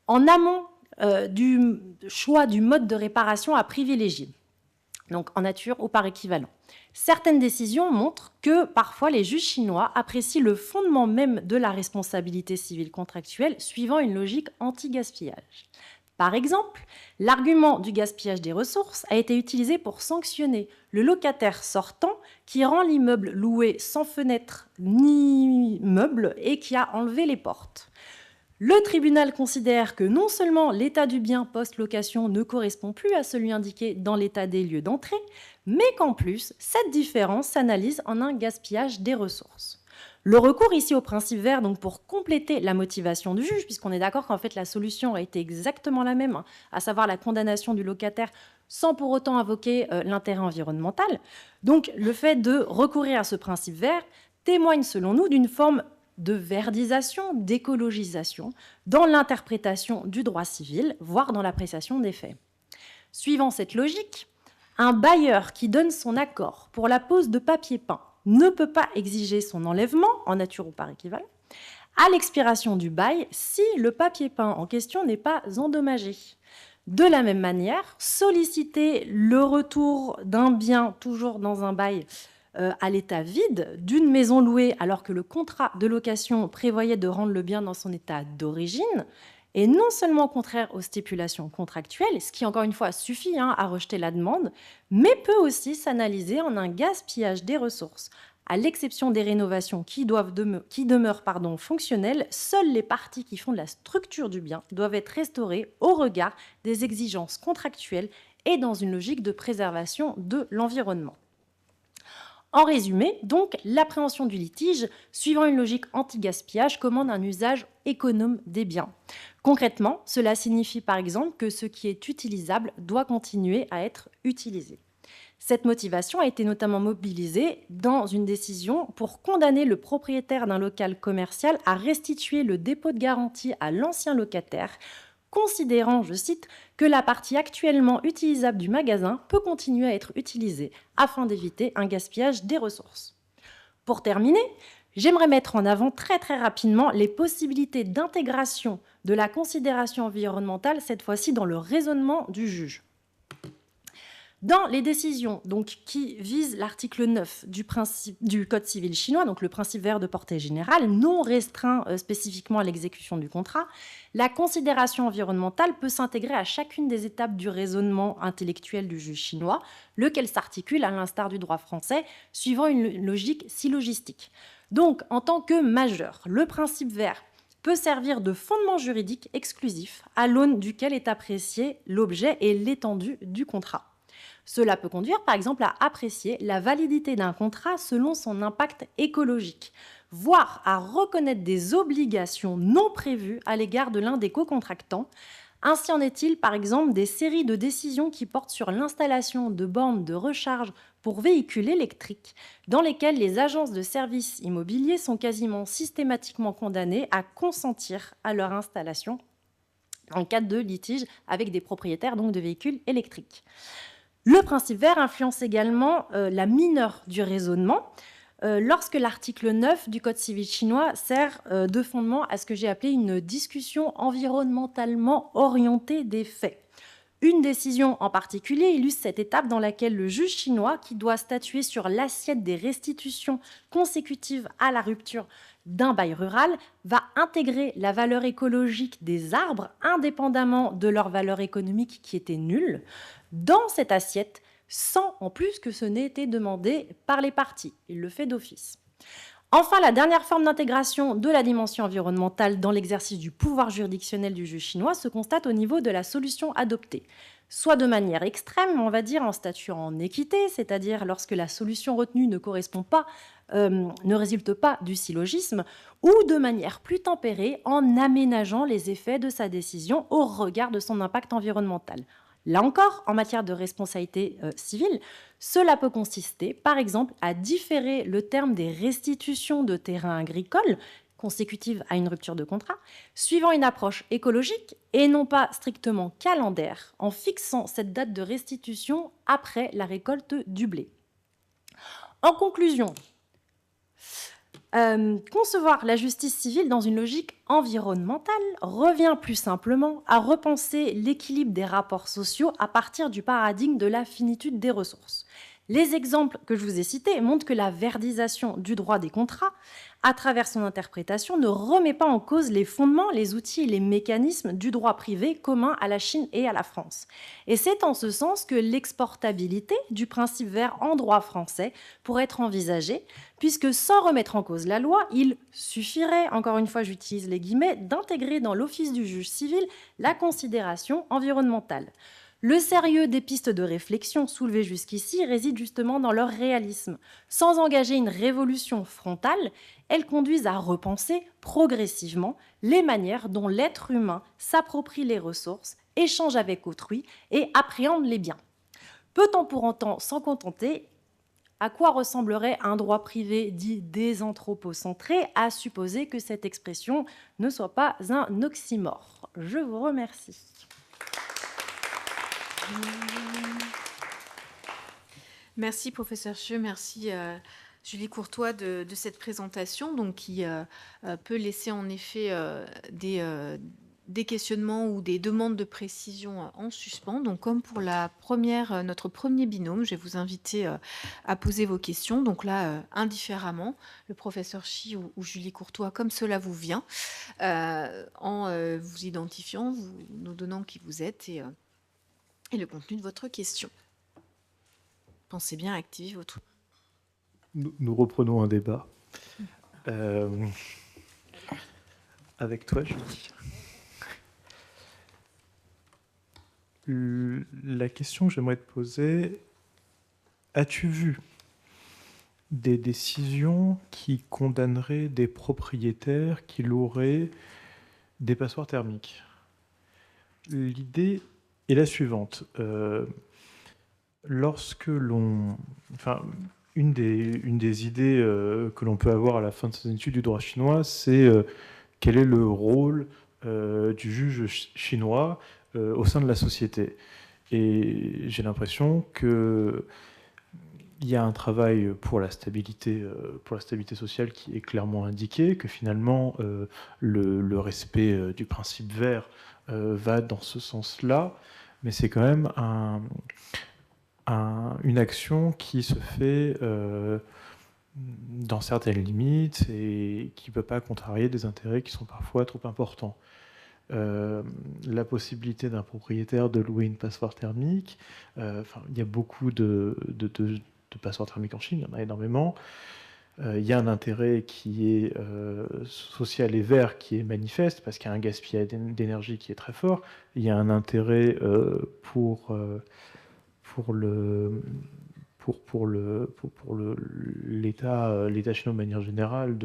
En amont du choix du mode de réparation à privilégier, donc en nature ou par équivalent, certaines décisions montrent que parfois les juges chinois apprécient le fondement même de la responsabilité civile contractuelle suivant une logique anti-gaspillage. Par exemple, l'argument du gaspillage des ressources a été utilisé pour sanctionner le locataire sortant qui rend l'immeuble loué sans fenêtre ni meubles et qui a enlevé les portes. Le tribunal considère que non seulement l'état du bien post-location ne correspond plus à celui indiqué dans l'état des lieux d'entrée, mais qu'en plus, cette différence s'analyse en un gaspillage des ressources. Le recours ici au principe vert, donc pour compléter la motivation du juge, puisqu'on est d'accord qu'en fait la solution a été exactement la même, à savoir la condamnation du locataire sans pour autant invoquer l'intérêt environnemental. Donc le fait de recourir à ce principe vert témoigne selon nous d'une forme de verdisation, d'écologisation dans l'interprétation du droit civil, voire dans l'appréciation des faits. Suivant cette logique, un bailleur qui donne son accord pour la pose de papier peint ne peut pas exiger son enlèvement, en nature ou par équivalent, à l'expiration du bail si le papier peint en question n'est pas endommagé. De la même manière, solliciter le retour d'un bien, toujours dans un bail, à l'état vide, d'une maison louée alors que le contrat de location prévoyait de rendre le bien dans son état d'origine, est non seulement contraire aux stipulations contractuelles, ce qui encore une fois suffit à rejeter la demande, mais peut aussi s'analyser en un gaspillage des ressources. À l'exception des rénovations qui demeurent fonctionnelles, seules les parties qui font de la structure du bien doivent être restaurées au regard des exigences contractuelles et dans une logique de préservation de l'environnement. En résumé, donc, l'appréhension du litige, suivant une logique anti-gaspillage, commande un usage économe des biens. Concrètement, cela signifie par exemple que ce qui est utilisable doit continuer à être utilisé. Cette motivation a été notamment mobilisée dans une décision pour condamner le propriétaire d'un local commercial à restituer le dépôt de garantie à l'ancien locataire, considérant, je cite, que la partie actuellement utilisable du magasin peut continuer à être utilisée afin d'éviter un gaspillage des ressources. Pour terminer, j'aimerais mettre en avant très rapidement les possibilités d'intégration de la considération environnementale, cette fois-ci dans le raisonnement du juge. Dans les décisions donc, qui visent l'article 9 du Code civil chinois, donc le principe vert de portée générale, non restreint spécifiquement à l'exécution du contrat, la considération environnementale peut s'intégrer à chacune des étapes du raisonnement intellectuel du juge chinois, lequel s'articule, à l'instar du droit français, suivant une logique syllogistique. Donc, en tant que majeur, le principe vert peut servir de fondement juridique exclusif à l'aune duquel est apprécié l'objet et l'étendue du contrat. Cela peut conduire, par exemple, à apprécier la validité d'un contrat selon son impact écologique, voire à reconnaître des obligations non prévues à l'égard de l'un des co-contractants. Ainsi en est-il, par exemple, des séries de décisions qui portent sur l'installation de bornes de recharge pour véhicules électriques, dans lesquelles les agences de services immobiliers sont quasiment systématiquement condamnées à consentir à leur installation en cas de litige avec des propriétaires donc, de véhicules électriques. Le principe vert influence également la mineure du raisonnement lorsque l'article 9 du Code civil chinois sert de fondement à ce que j'ai appelé une discussion environnementalement orientée des faits. Une décision en particulier illustre cette étape dans laquelle le juge chinois, qui doit statuer sur l'assiette des restitutions consécutives à la rupture d'un bail rural, va intégrer la valeur écologique des arbres, indépendamment de leur valeur économique qui était nulle, dans cette assiette, sans en plus que ce n'ait été demandé par les parties. Il le fait d'office. Enfin, la dernière forme d'intégration de la dimension environnementale dans l'exercice du pouvoir juridictionnel du juge chinois se constate au niveau de la solution adoptée, soit de manière extrême, on va dire, en statuant en équité, c'est-à-dire lorsque la solution retenue ne correspond pas, ne résulte pas du syllogisme, ou de manière plus tempérée en aménageant les effets de sa décision au regard de son impact environnemental. Là encore, en matière de responsabilité civile, cela peut consister, par exemple, à différer le terme des restitutions de terrains agricoles consécutives à une rupture de contrat, suivant une approche écologique et non pas strictement calendaire, en fixant cette date de restitution après la récolte du blé. En conclusion, concevoir la justice civile dans une logique environnementale revient plus simplement à repenser l'équilibre des rapports sociaux à partir du paradigme de la finitude des ressources. Les exemples que je vous ai cités montrent que la verdisation du droit des contrats, à travers son interprétation, ne remet pas en cause les fondements, les outils et les mécanismes du droit privé commun à la Chine et à la France. Et c'est en ce sens que l'exportabilité du principe vert en droit français pourrait être envisagée, puisque sans remettre en cause la loi, il suffirait, encore une fois j'utilise les guillemets, d'intégrer dans l'office du juge civil la considération environnementale. Le sérieux des pistes de réflexion soulevées jusqu'ici réside justement dans leur réalisme. Sans engager une révolution frontale, elles conduisent à repenser progressivement les manières dont l'être humain s'approprie les ressources, échange avec autrui et appréhende les biens. Peut-on pour autant s'en contenter ? À quoi ressemblerait un droit privé dit désanthropocentré, à supposer que cette expression ne soit pas un oxymore ? Je vous remercie. Merci, professeur Xu. Merci, Julie Courtois, de cette présentation donc, qui peut laisser en effet des questionnements ou des demandes de précision en suspens. Donc, comme pour notre premier binôme, je vais vous inviter à poser vos questions. Donc là, indifféremment, le professeur Xu ou Julie Courtois, comme cela vous vient, en vous identifiant, nous donnant qui vous êtes et le contenu de votre question. Pensez bien à activer votre... Nous reprenons un débat. Avec toi, Julie. La question que j'aimerais te poser, as-tu vu des décisions qui condamneraient des propriétaires qui loueraient des passoires thermiques ? L'idée est la suivante. Lorsque l'on... Enfin, une des idées que l'on peut avoir à la fin de ces études du droit chinois, c'est quel est le rôle du juge chinois au sein de la société. Et j'ai l'impression qu'il y a un travail pour la stabilité sociale qui est clairement indiqué, que finalement le respect du principe vert va dans ce sens-là, mais c'est quand même une action qui se fait dans certaines limites et qui ne peut pas contrarier des intérêts qui sont parfois trop importants. La possibilité d'un propriétaire de louer une passoire thermique, il y a beaucoup de passoires thermiques en Chine, il y en a énormément. Il y a un intérêt qui est social et vert qui est manifeste parce qu'il y a un gaspillage d'énergie qui est très fort. Il y a un intérêt pour l'État chinois de manière générale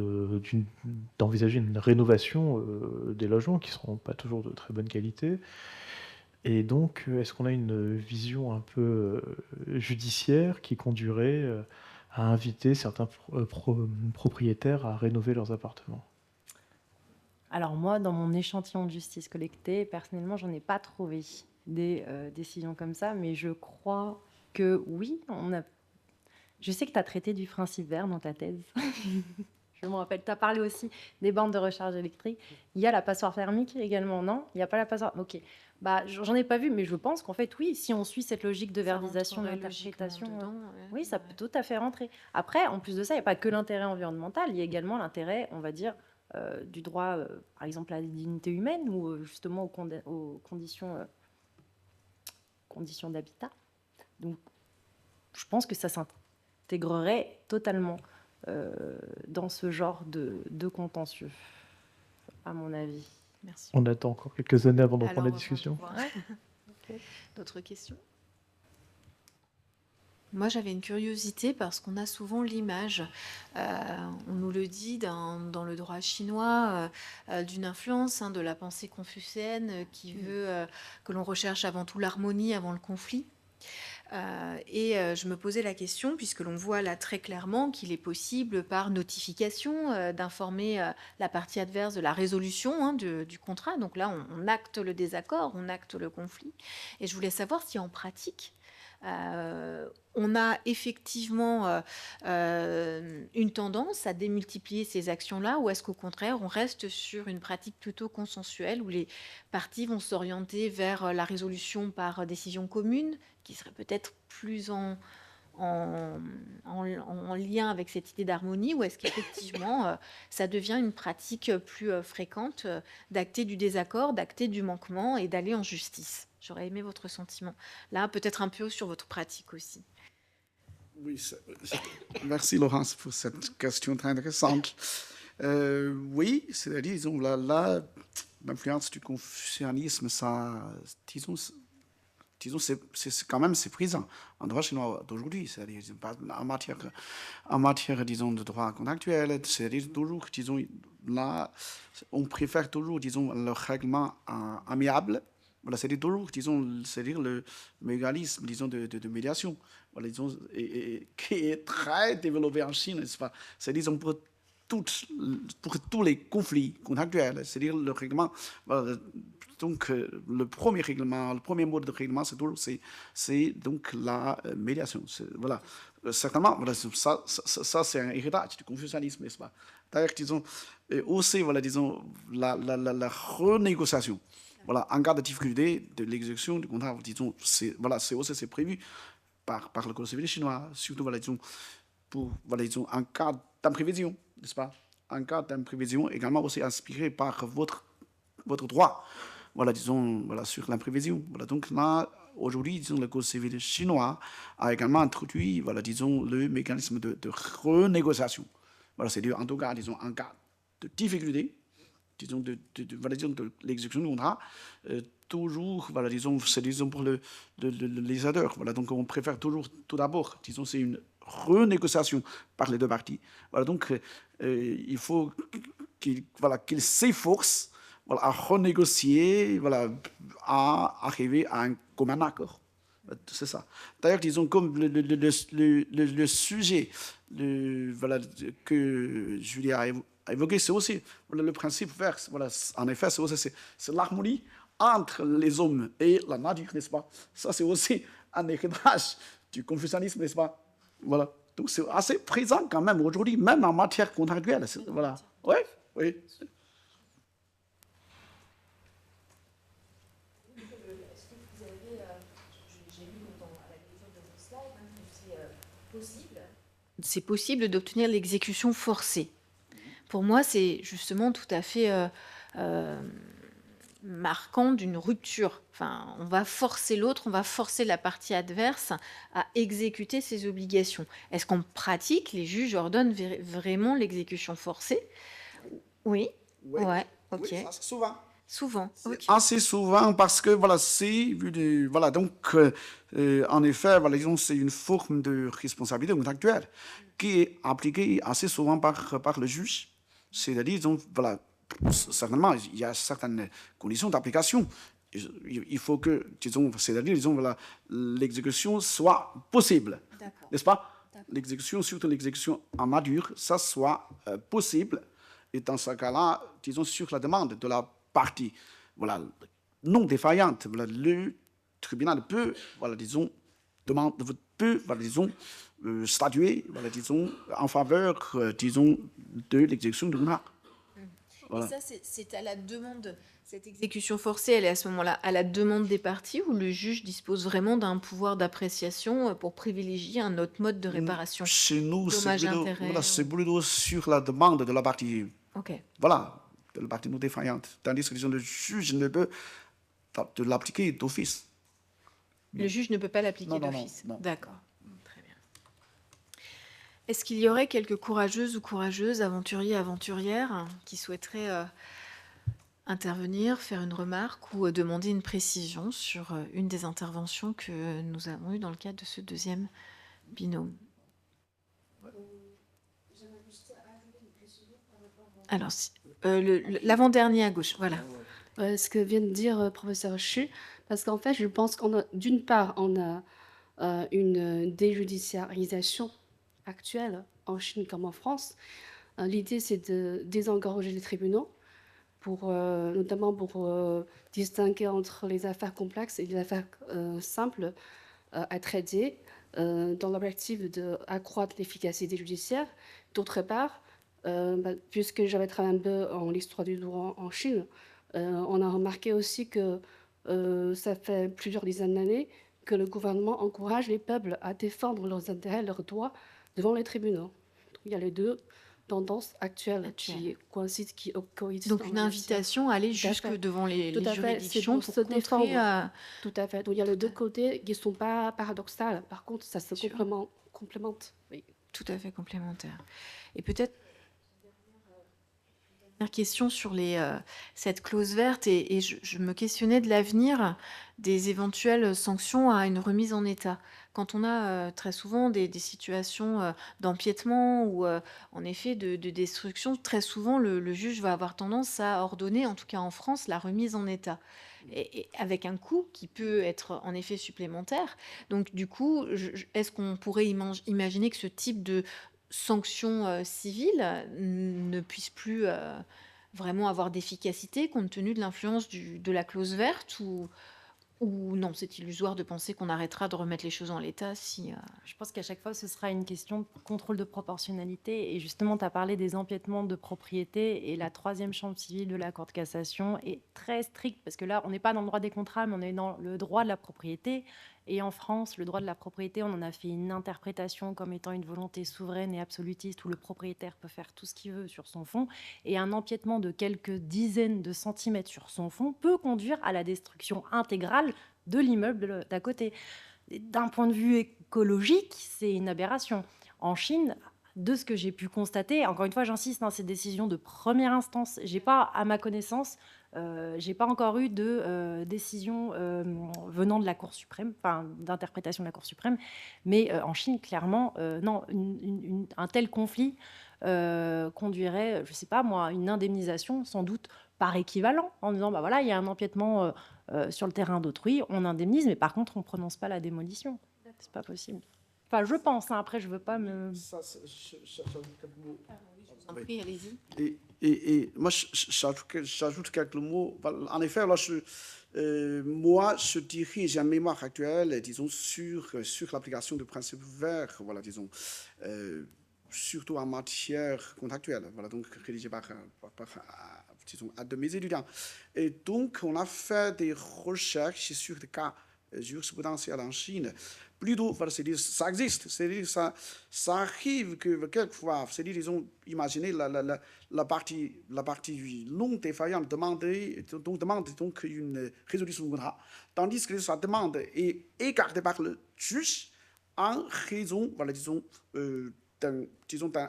d'envisager une rénovation des logements qui ne seront pas toujours de très bonne qualité. Et donc, est-ce qu'on a une vision un peu judiciaire qui conduirait à inviter certains propriétaires à rénover leurs appartements? Alors moi, dans mon échantillon de justice collectée, personnellement, j'en ai pas trouvé des décisions comme ça, mais je crois que oui, je sais que tu as traité du principe vert dans ta thèse. Je me rappelle, tu as parlé aussi des bornes de recharge électrique. Il y a la passoire thermique également, non? Il n'y a pas la passoire... Ok. Bah, j'en ai pas vu, mais je pense qu'en fait, oui, si on suit cette logique de verdisation, d'interprétation, oui, ça peut tout à fait rentrer. Après, en plus de ça, il n'y a pas que l'intérêt environnemental, il y a également l'intérêt, on va dire, du droit, par exemple, à la dignité humaine ou justement aux conditions d'habitat. Donc, je pense que ça s'intégrerait totalement dans ce genre de contentieux, à mon avis. Merci. On attend encore quelques années avant de reprendre la discussion. Okay. D'autres questions? Moi, j'avais une curiosité parce qu'on a souvent l'image, on nous le dit dans le droit chinois, d'une influence de la pensée confucéenne qui veut que l'on recherche avant tout l'harmonie avant le conflit. Je me posais la question, puisque l'on voit là très clairement qu'il est possible par notification d'informer la partie adverse de la résolution du contrat. Donc là, on acte le désaccord, on acte le conflit. Et je voulais savoir si en pratique, on a effectivement une tendance à démultiplier ces actions-là, ou est-ce qu'au contraire, on reste sur une pratique plutôt consensuelle, où les parties vont s'orienter vers la résolution par décision commune, qui serait peut-être plus en lien avec cette idée d'harmonie, ou est-ce qu'effectivement, ça devient une pratique plus fréquente d'acter du désaccord, d'acter du manquement et d'aller en justice? J'aurais aimé votre sentiment. Là, peut-être un peu sur votre pratique aussi. Oui, merci Laurence pour cette question très intéressante. Oui, c'est-à-dire, disons, l'influence du confucianisme, ça, disons c'est quand même c'est présent en droit chinois d'aujourd'hui, c'est-à-dire en matière, disons, de droit contractuel, c'est-à-dire toujours, disons, là, on préfère toujours, disons, le règlement amiable. Voilà, c'est-à-dire toujours, disons, c'est-à-dire le mécanisme, disons, de médiation, voilà, disons, qui est très développé en Chine, n'est-ce pas? C'est-à-dire, disons, pour tous les conflits contractuels, c'est-à-dire le règlement, voilà, donc le premier mot de règlement, c'est donc la médiation. Voilà, certainement, voilà, ça c'est un héritage du confucianisme, n'est-ce pas? D'ailleurs, disons, aussi, voilà, disons, la renégociation. Voilà, en cas de difficulté de l'exécution du contrat, disons, c'est prévu par le code civil chinois, surtout, voilà, disons, en cas d'imprévision, n'est-ce pas? En cas d'imprévision, également aussi inspiré par votre droit, voilà, disons, voilà, sur l'imprévision. Voilà, donc là, aujourd'hui, disons, le code civil chinois a également introduit, voilà, disons, le mécanisme de renégociation. Voilà, c'est-à-dire, en tout cas, disons, en cas de difficulté, disons, de l'exécution du contrat, toujours, voilà, disons, c'est, disons, pour le législateur. Voilà, donc on préfère toujours, tout d'abord, disons, c'est une renégociation par les deux parties. Voilà, donc il faut qu'il s'efforce, voilà, à renégocier, voilà, à arriver à un commun accord. C'est ça. D'ailleurs, disons, comme le sujet voilà, que Julie a évoqué, c'est aussi voilà, le principe vert. Voilà, en effet, c'est l'harmonie entre les hommes et la nature, n'est-ce pas? Ça, c'est aussi un héritage du confucianisme, n'est-ce pas? Voilà. Donc, c'est assez présent quand même aujourd'hui, même en matière contractuelle. Voilà. Oui, oui. c'est possible d'obtenir l'exécution forcée. Pour moi, c'est justement tout à fait marquant d'une rupture. Enfin, on va forcer l'autre, on va forcer la partie adverse à exécuter ses obligations. Est-ce qu'en pratique, les juges ordonnent vraiment l'exécution forcée? Oui. Oui, Ouais. Ok. oui, ça, c'est souvent. Souvent. Ok. Assez souvent parce que voilà, c'est voilà, donc en effet, voilà, disons, c'est une forme de responsabilité contractuelle qui est appliquée assez souvent par le juge. C'est-à-dire, disons, voilà, certainement, il y a certaines conditions d'application. Il faut que, disons, c'est-à-dire, disons, voilà, l'exécution soit possible, D'accord. n'est-ce pas? L'exécution, surtout l'exécution en madure, ça soit possible. Et dans ce cas-là, disons, sur la demande de la partie voilà, non défaillante, voilà, le tribunal peut, voilà, disons, voilà, disons, statuer voilà, disons, en faveur disons, de l'exécution du contrat. Voilà. Et ça, c'est à la demande. Cette exécution forcée, elle est à ce moment-là à la demande des parties ou le juge dispose vraiment d'un pouvoir d'appréciation pour privilégier un autre mode de réparation? Chez nous, c'est Dommage-intérêt. voilà, plutôt sur la demande de la partie, Ok. voilà, de la partie non défaillante. Tandis que disons, le juge ne peut de l'appliquer d'office. Le juge ne peut pas l'appliquer Non, non, d'office. non, non. D'accord. Très bien. Est-ce qu'il y aurait quelques courageuses ou courageuses, aventuriers, aventurières, qui souhaiteraient intervenir, faire une remarque ou demander une précision sur une des interventions que nous avons eues dans le cadre de ce deuxième binôme? Alors, l'avant-dernier à gauche, voilà. Ce que vient de dire professeur Chu, parce qu'en fait, je pense qu'on a, d'une part, on a une déjudiciarisation actuelle en Chine comme en France. L'idée, c'est de désengorger les tribunaux, notamment pour distinguer entre les affaires complexes et les affaires simples à traiter, dans l'objectif d'accroître l'efficacité judiciaire. D'autre part, puisque j'avais travaillé un peu en l'histoire du droit en Chine, on a remarqué aussi que ça fait plusieurs dizaines d'années que le gouvernement encourage les peuples à défendre leurs intérêts, leurs droits devant les tribunaux. Donc, il y a les deux tendances actuelles qui coïncident, qui coïncident. Donc une invitation à aller jusque devant les juridictions pour se défendre. Tout à fait. Donc il y a les deux côtés qui ne sont pas paradoxales. Par contre, ça se complémente. Oui. Tout à fait complémentaire. Et peut-être dernière question sur cette clause verte, et je me questionnais de l'avenir des éventuelles sanctions à une remise en état. Quand on a très souvent des situations d'empiètement ou en effet de destruction, très souvent le juge va avoir tendance à ordonner, en tout cas en France, la remise en état. Et avec un coût qui peut être en effet supplémentaire. Donc du coup, est-ce qu'on pourrait imaginer que ce type de sanction civile ne puisse plus vraiment avoir d'efficacité compte tenu de l'influence de la clause verte ou non, c'est illusoire de penser qu'on arrêtera de remettre les choses en l'état si... Je pense qu'à chaque fois, ce sera une question de contrôle de proportionnalité. Et justement, tu as parlé des empiètements de propriété. Et la troisième chambre civile de la Cour de cassation est très stricte. Parce que là, on n'est pas dans le droit des contrats, mais on est dans le droit de la propriété. Et en France, le droit de la propriété, on en a fait une interprétation comme étant une volonté souveraine et absolutiste où le propriétaire peut faire tout ce qu'il veut sur son fonds. Et un empiètement de quelques dizaines de centimètres sur son fonds peut conduire à la destruction intégrale de l'immeuble d'à côté. D'un point de vue écologique, c'est une aberration. En Chine, de ce que j'ai pu constater, encore une fois, j'insiste, dans ces décisions de première instance, j'ai pas, à ma connaissance, j'ai pas encore eu de décision venant de la Cour suprême, enfin d'interprétation de la Cour suprême, mais en Chine, clairement, non, un tel conflit conduirait, je sais pas moi, une indemnisation sans doute par équivalent, en disant bah voilà, il y a un empiètement sur le terrain d'autrui, on indemnise, mais par contre, on prononce pas la démolition. C'est pas possible. Enfin, je pense. Hein, après, je veux pas me. Ça, Oui, allez-y. Et moi, j'ajoute quelques mots. En effet, là, moi, je dirais, j'ai une mémoire actuelle, disons, sur l'application du principe vert, voilà, disons, surtout en matière contractuelle, voilà, donc rédigé par disons, à de mes étudiants. Et donc, on a fait des recherches sur des cas jurisprudentiels en Chine plutôt, voilà, c'est-à-dire ça existe, c'est-à-dire ça arrive que quelquefois, c'est-à-dire disons, imaginez la partie non défaillante demande donc une résolution du contrat, tandis que sa demande est écartée par le juge en raison, voilà, disons, d'un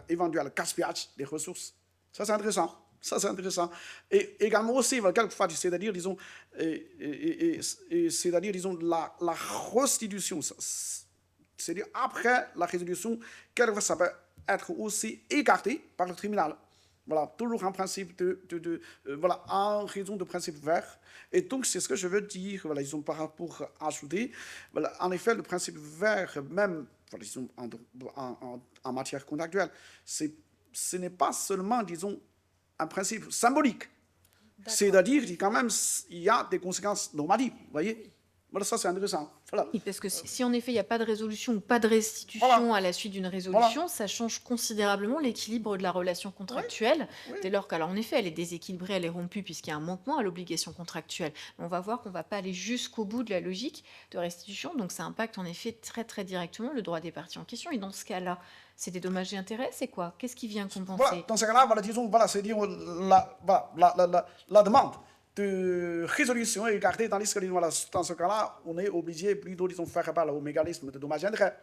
éventuel gaspillage des ressources. Ça, c'est intéressant. Ça, c'est intéressant. Et également aussi, quelquefois, c'est-à-dire, disons, c'est-à-dire, disons, la restitution, c'est-à-dire après la résolution, quelquefois, ça peut être aussi écarté par le tribunal. Voilà, toujours un principe voilà, en raison de principe vert. Et donc, c'est ce que je veux dire, voilà, disons, par rapport à ajouter. Voilà, en effet, le principe vert, même, voilà, disons, en matière contractuelle, ce n'est pas seulement, disons, un principe symbolique. C'est-à-dire qu'il quand même, il y a des conséquences normatives, vous voyez. Voilà, ça c'est intéressant. Voilà. Oui, parce que si en effet il n'y a pas de résolution ou pas de restitution à la suite d'une résolution, ça change considérablement l'équilibre de la relation contractuelle, dès lors qu'alors en effet elle est déséquilibrée, elle est rompue puisqu'il y a un manquement à l'obligation contractuelle. On va voir qu'on ne va pas aller jusqu'au bout de la logique de restitution, donc ça impacte en effet très très directement le droit des parties en question. Et dans ce cas-là, c'est des dommages et intérêts, c'est quoi? Qu'est-ce qui vient compenser? Voilà, dans ce cas-là, voilà, disons, voilà, c'est-à-dire la demande de résolution est écartée, tandis que voilà, dans ce cas-là, on est obligé plutôt, disons, faire appel au mécanisme de dommages et intérêts.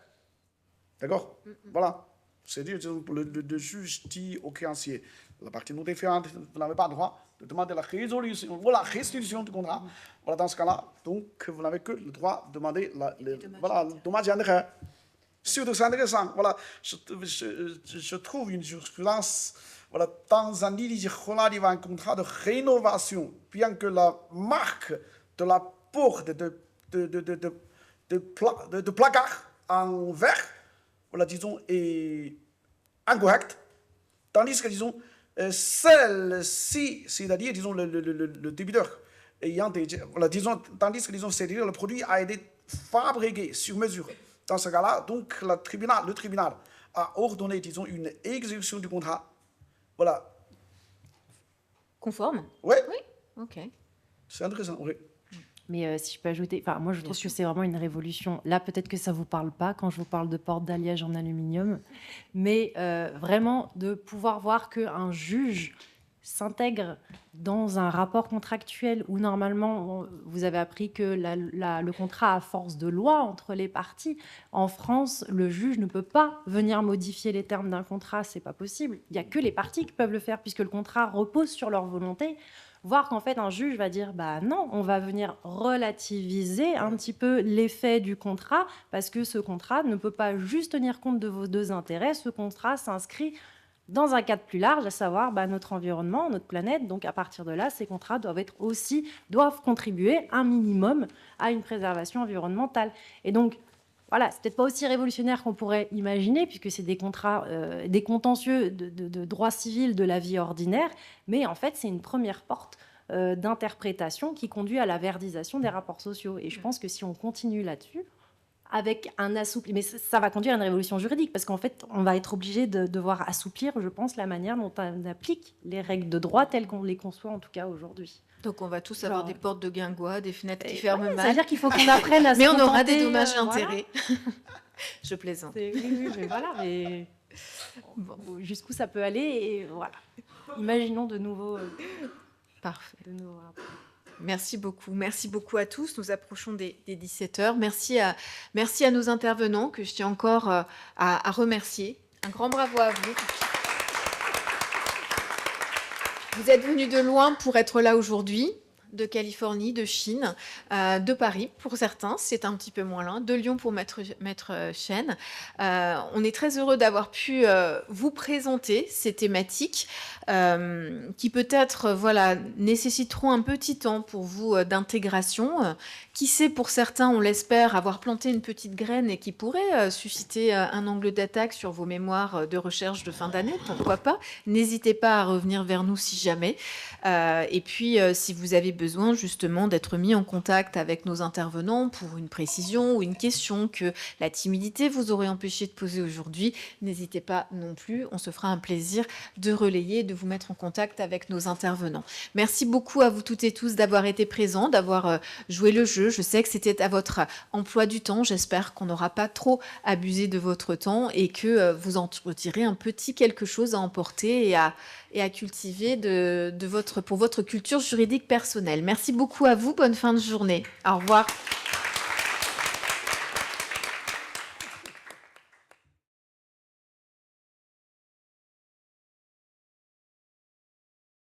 D'accord? Voilà. C'est-à-dire, le juge dit au créancier, la partie non défaillante, vous n'avez pas le droit de demander la résolution, ou la restitution du contrat. Voilà, dans ce cas-là, donc, vous n'avez que le droit de demander le dommage et intérêts. Surtout, c'est intéressant. Voilà, je trouve une jurisprudence, voilà, dans un litige relatif à un contrat de rénovation, bien que la marque de la porte de placard en verre, voilà, disons, est incorrecte, tandis que, disons, celle-ci, c'est-à-dire, disons, le débiteur ayant des, voilà, disons, tandis que, disons, c'est-à-dire, le produit a été fabriqué sur mesure. Dans ce cas-là, donc, le tribunal a ordonné, disons, une exécution du contrat. Voilà. Conforme? Oui. Oui. Ok. C'est intéressant, oui. Mais si je peux ajouter, enfin moi je trouve que c'est vraiment une révolution. Là peut-être que ça vous parle pas quand je vous parle de porte d'alliage en aluminium, mais vraiment de pouvoir voir qu'un juge s'intègre dans un rapport contractuel où normalement vous avez appris que le contrat a force de loi entre les parties. En France, le juge ne peut pas venir modifier les termes d'un contrat, c'est pas possible. Il n'y a que les parties qui peuvent le faire puisque le contrat repose sur leur volonté. Voir qu'en fait un juge va dire bah non, on va venir relativiser un petit peu l'effet du contrat parce que ce contrat ne peut pas juste tenir compte de vos deux intérêts. Ce contrat s'inscrit dans un cadre plus large, à savoir notre environnement, notre planète. Donc à partir de là, ces contrats doivent contribuer un minimum à une préservation environnementale. Et donc voilà, c'est peut-être pas aussi révolutionnaire qu'on pourrait imaginer, puisque c'est des contrats, des contentieux de droit civil de la vie ordinaire, mais en fait, c'est une première porte d'interprétation qui conduit à la verdisation des rapports sociaux. Et je pense que si on continue là-dessus, avec un assouplissement, mais ça va conduire à une révolution juridique, parce qu'en fait, on va être obligé de devoir assouplir, je pense, la manière dont on applique les règles de droit telles qu'on les conçoit, en tout cas aujourd'hui. Donc on va tous avoir des portes de guingois, des fenêtres qui ferment mal. C'est-à-dire qu'il faut qu'on apprenne à se mais on aura contenter, des dommages et voilà. intérêts. Je plaisante. Oui, mais voilà. Mais jusqu'où ça peut aller et voilà. Imaginons de nouveaux. Parfait. Merci beaucoup à tous. Nous approchons des 17h. Merci à nos intervenants que je tiens encore à remercier. Un grand bravo à vous. Vous êtes venus de loin pour être là aujourd'hui, de Californie, de Chine, de Paris pour certains, c'est un petit peu moins loin, de Lyon pour Maître Chêne. On est très heureux d'avoir pu vous présenter ces thématiques qui peut-être nécessiteront un petit temps pour vous d'intégration. Qui sait, pour certains, on l'espère, avoir planté une petite graine et qui pourrait susciter un angle d'attaque sur vos mémoires de recherche de fin d'année, pourquoi pas. N'hésitez pas à revenir vers nous si jamais. Et puis, si vous avez besoin justement d'être mis en contact avec nos intervenants pour une précision ou une question que la timidité vous aurait empêché de poser aujourd'hui, n'hésitez pas non plus. On se fera un plaisir de relayer, de vous mettre en contact avec nos intervenants. Merci beaucoup à vous toutes et tous d'avoir été présents, d'avoir joué le jeu. Je sais que c'était à votre emploi du temps. J'espère qu'on n'aura pas trop abusé de votre temps et que vous en retirez un petit quelque chose à emporter et à cultiver pour votre culture juridique personnelle. Merci beaucoup à vous. Bonne fin de journée. Au revoir.